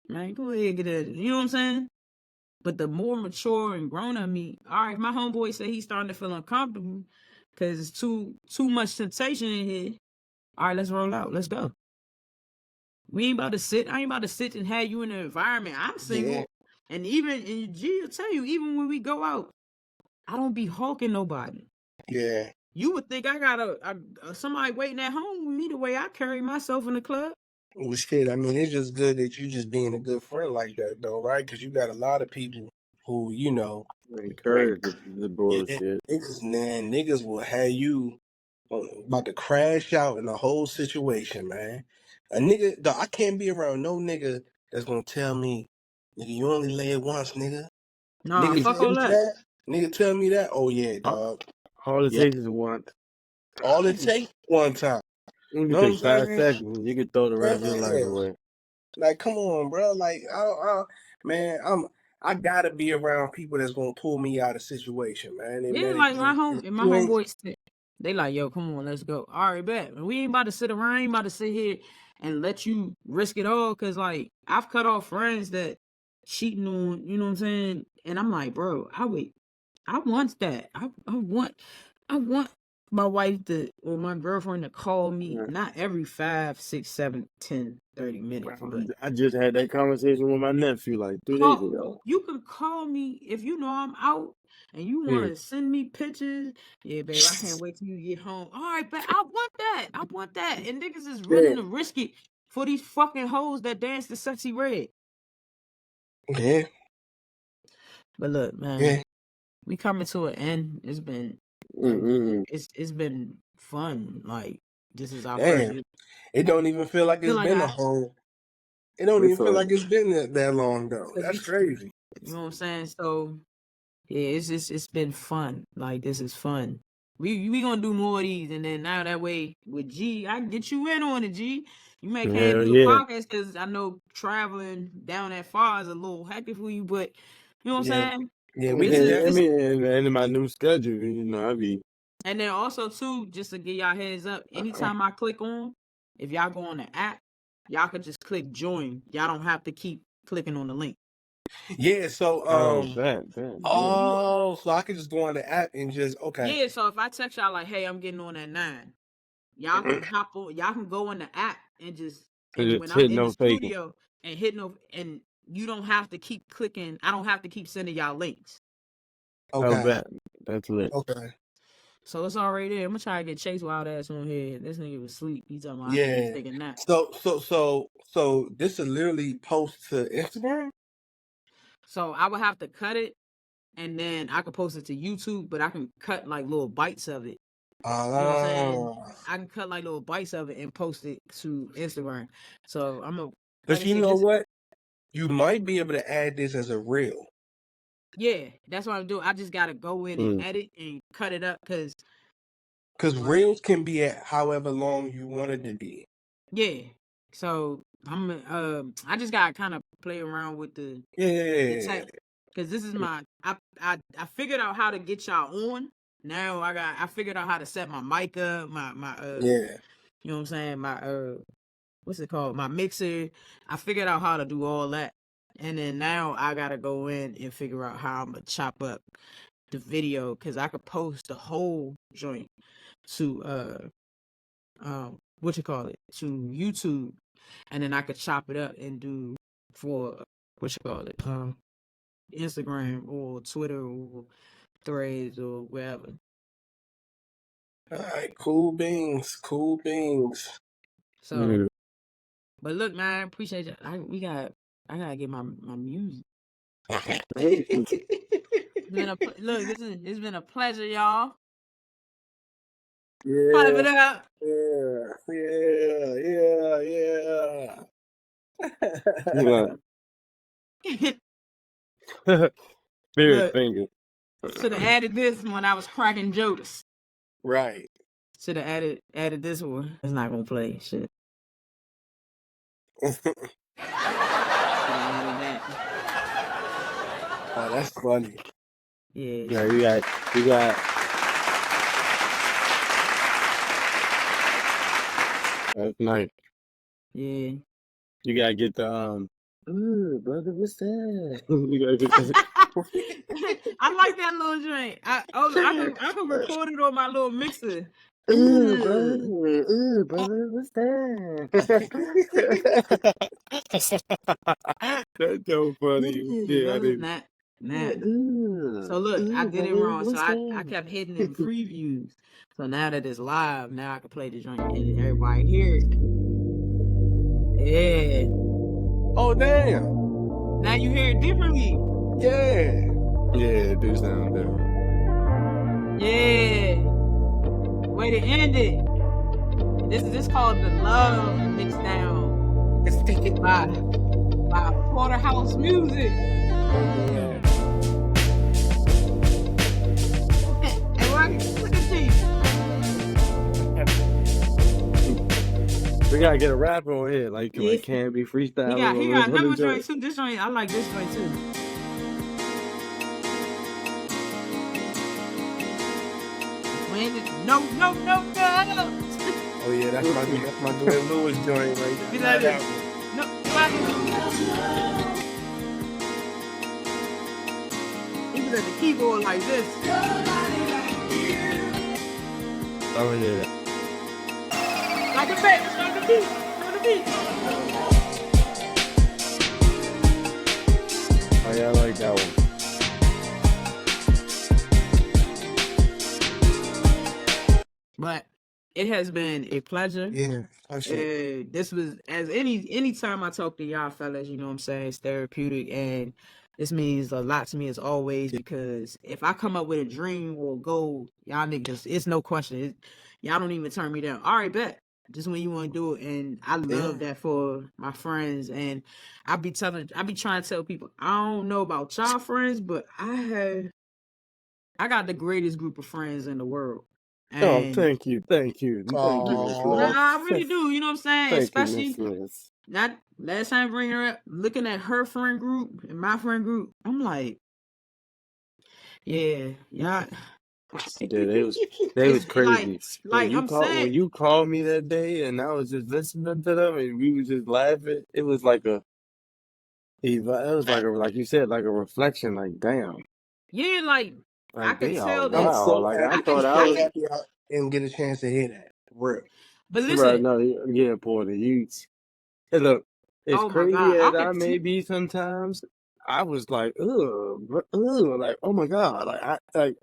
man, go ahead and get it. You know what I'm saying? But the more mature and grown up me, all right, my homeboy said he's starting to feel uncomfortable because it's too much temptation in here. All right, let's roll out. Let's go. We ain't about to sit. I ain't about to sit and have you in an environment. I'm single.
Yeah.
And G will tell you, even when we go out, I don't be hawking nobody.
Yeah.
You would think I got somebody waiting at home with me the way I carry myself in the club.
Well, shit, I mean, it's just good that you just being a good friend like that, though, right? Because you got a lot of people who, you know,
encourage the bullshit.
niggas will have you about to crash out in the whole situation, man. A nigga, dog, I can't be around no nigga that's gonna tell me, nigga, you only lay it once, nigga.
Nah,
Nigga
fuck
tell
all
me
that.
that. Nigga tell me that. Oh yeah, dog.
All it
Yeah.
takes is one.
All it takes one time.
You
Know
can
what
take 5
I'm saying?
seconds. You can throw the rest of your life
Yeah.
away.
Like, come on, bro. Like, man, I gotta be around people that's gonna pull me out of situation, man.
Yeah, like my homeboys, they like, yo, come on, let's go. All right, bet. We ain't about to sit around. I ain't about to sit here and let you risk it all. Cause like I've cut off friends that cheating on, you know what I'm saying? And I'm like, bro, I want that. I want my wife to or my girlfriend to call me not every 5, 6, 7, 10, 30 minutes, but
I just had that conversation with my nephew like 3 days ago.
you can call me if you know I'm out and you want to send me pictures. Yeah, babe, I can't wait till you get home. All right, but I want that. I want that. And niggas is willing to risk it for these fucking hoes that dance the sexy red.
Yeah.
But look, man,
Yeah.
we coming to an end. It's been it's been fun. Like this is our first.
It don't even feel like it's been a whole. It don't even feel like it's been that long though. That's crazy.
You know what I'm saying? So yeah, it's been fun. Like this is fun. We gonna do more of these, and then now that way with G, I can get you in on it, G. You may can't do the podcast because I know traveling down that far is a little hectic for you, but you know what I'm saying?
Yeah,
and in my new schedule, you know, I be.
And then also too, just to give y'all heads up, anytime I click on, if y'all go on the app, y'all can just click join. Y'all don't have to keep clicking on the link.
Yeah, so so I could just go on the app and just
Yeah, so if I text y'all like, hey, I'm getting on at 9, y'all can hop on, y'all can go on the app and just when I'm in the studio and hit no, and you don't have to keep clicking. I don't have to keep sending y'all links.
Okay.
That's lit.
Okay.
So it's already there. I'm gonna try to get Chase wild ass on here. This nigga was asleep. He's talking about taking that.
So this is literally post to Instagram.
So I would have to cut it, and then I could post it to YouTube. But I can cut like little bites of it. You know what I'm saying? I can cut like little bites of it and post it to Instagram. So I'm gonna.
But you know what? You might be able to add this as a reel.
Yeah, that's what I'm doing. I just gotta go in and edit and cut it up because
reels can be at however long you want it to be.
Yeah, so I just gotta kind of play around with the tech because this is my I figured out how to get y'all on. Now I figured out how to set my mic up, my you know what I'm saying, my what's it called, my mixer. I figured out how to do all that. And then now I gotta go in and figure out how I'm gonna chop up the video because I could post the whole joint to what you call it, to YouTube, and then I could chop it up and do for what you call it, Instagram or Twitter or Threads or wherever.
All right, cool beans.
So, but look, man, I appreciate you. I gotta get my music. It's been a pleasure, y'all. Pipe it up.
Spirit finger.
Should have added this when I was cracking jokes.
Right.
Should have added this one. It's not gonna play shit.
Oh, that's funny.
Yeah,
you got. That's nice.
Yeah.
You gotta get the ooh, brother, what's that? You gotta get that.
I like that little joint. I can record it on my little mixer.
Ooh, brother, what's that? That's so funny. Yeah, I did.
Nah. So look, I did it wrong. So I kept hitting in previews. So now that it's live, now I can play the joint and everybody hear it. Yeah.
Oh damn.
Now you hear it differently.
Yeah.
Yeah, it do sound different.
Yeah. Way to end it. This called the Love Mixdown by Porterhouse Music. Look at you.
We gotta get a rapper on here, like can't be freestyle.
He got another joint too. This joint, I like this joint too. No.
Oh yeah, that's my Glenn Lewis joint right there.
No. He was at the keyboard like this.
Oh yeah.
Like a beat.
Oh yeah, I like that one.
But it has been a pleasure.
Yeah.
This was any time I talk to y'all fellas, you know what I'm saying, it's therapeutic, and this means a lot to me as always, because if I come up with a dream or a goal, y'all niggas, it's no question. Y'all don't even turn me down. All right, bet. Just when you want to do it, and I love that for my friends. And I be trying to tell people, I don't know about y'all friends, but I got the greatest group of friends in the world.
And thank you.
Nah, I really do. You know what I'm saying? Especially not last time bringing her up, looking at her friend group and my friend group. I'm like, yeah.
Yeah, they was crazy. Like when you called me that day, and I was just listening to them, and we was just laughing. It was like like you said, like a reflection. Like damn.
Yeah, like I could tell that.
I'm so happy I didn't get a chance to hear that. Real.
But listen,
Porter, look, as crazy as I may be sometimes, I was like, like, oh my God, like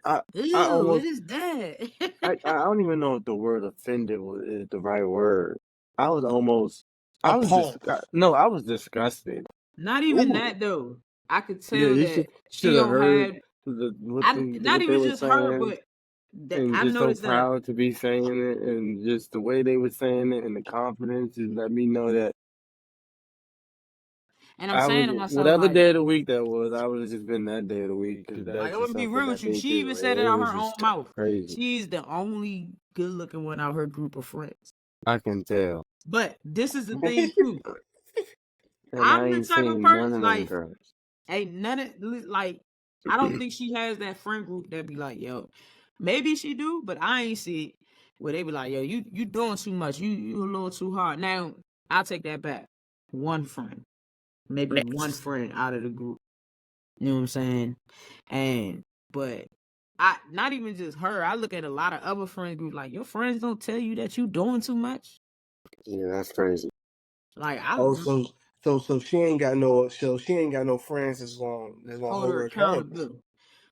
I almost,
what is that?
I don't even know if the word offended is the right word. I was disgusted.
Not even that though. I could tell that she don't
heard
have not even just her, but
and just so proud to be saying it, and just the way they were saying it, and the confidence just let me know that.
And I'm saying to myself,
whatever day of the week that was, I would have just been that day of the week.
Like, I'm gonna be real with you. She even said it out her own mouth. Crazy. She's the only good-looking one out her group of friends.
I can tell.
But this is the thing too. I'm the type of person like, ain't none of like. I don't think she has that friend group that be like, yo, maybe she do, but I ain't see it. Where they be like, yo, you doing too much. You a little too hard. Now I'll take that back. One friend. Maybe one friend out of the group. You know what I'm saying? But I not even just her. I look at a lot of other friend groups like, your friends don't tell you that you doing too much.
Yeah, that's crazy.
Like
so she ain't got no friends that's gonna hold her accountable.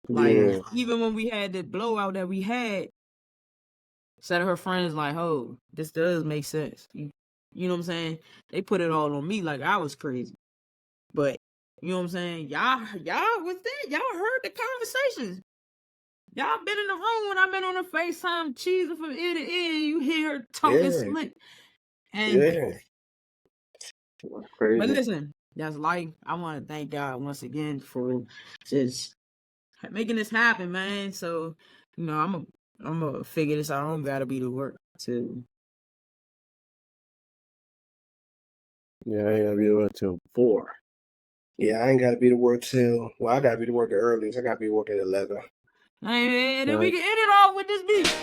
Like even when we had the blowout that we had, Instead of her friends like, oh, this does make sense. You know what I'm saying? They put it all on me like I was crazy. But you know what I'm saying? Y'all was there. Y'all heard the conversations. Y'all been in the room when I've been on the FaceTime cheesing from ear to ear. You hear her talking slick. And
Crazy.
but listen, that's life. I want to thank God once again for just making this happen, man. So, you know, I'm gonna figure this out. I don't gotta be to work to.
Yeah, I ain't gotta be to work till 4.
Yeah, I ain't gotta be to work I gotta be to work early. I gotta be working at 11.
And then we can end it off with this beat.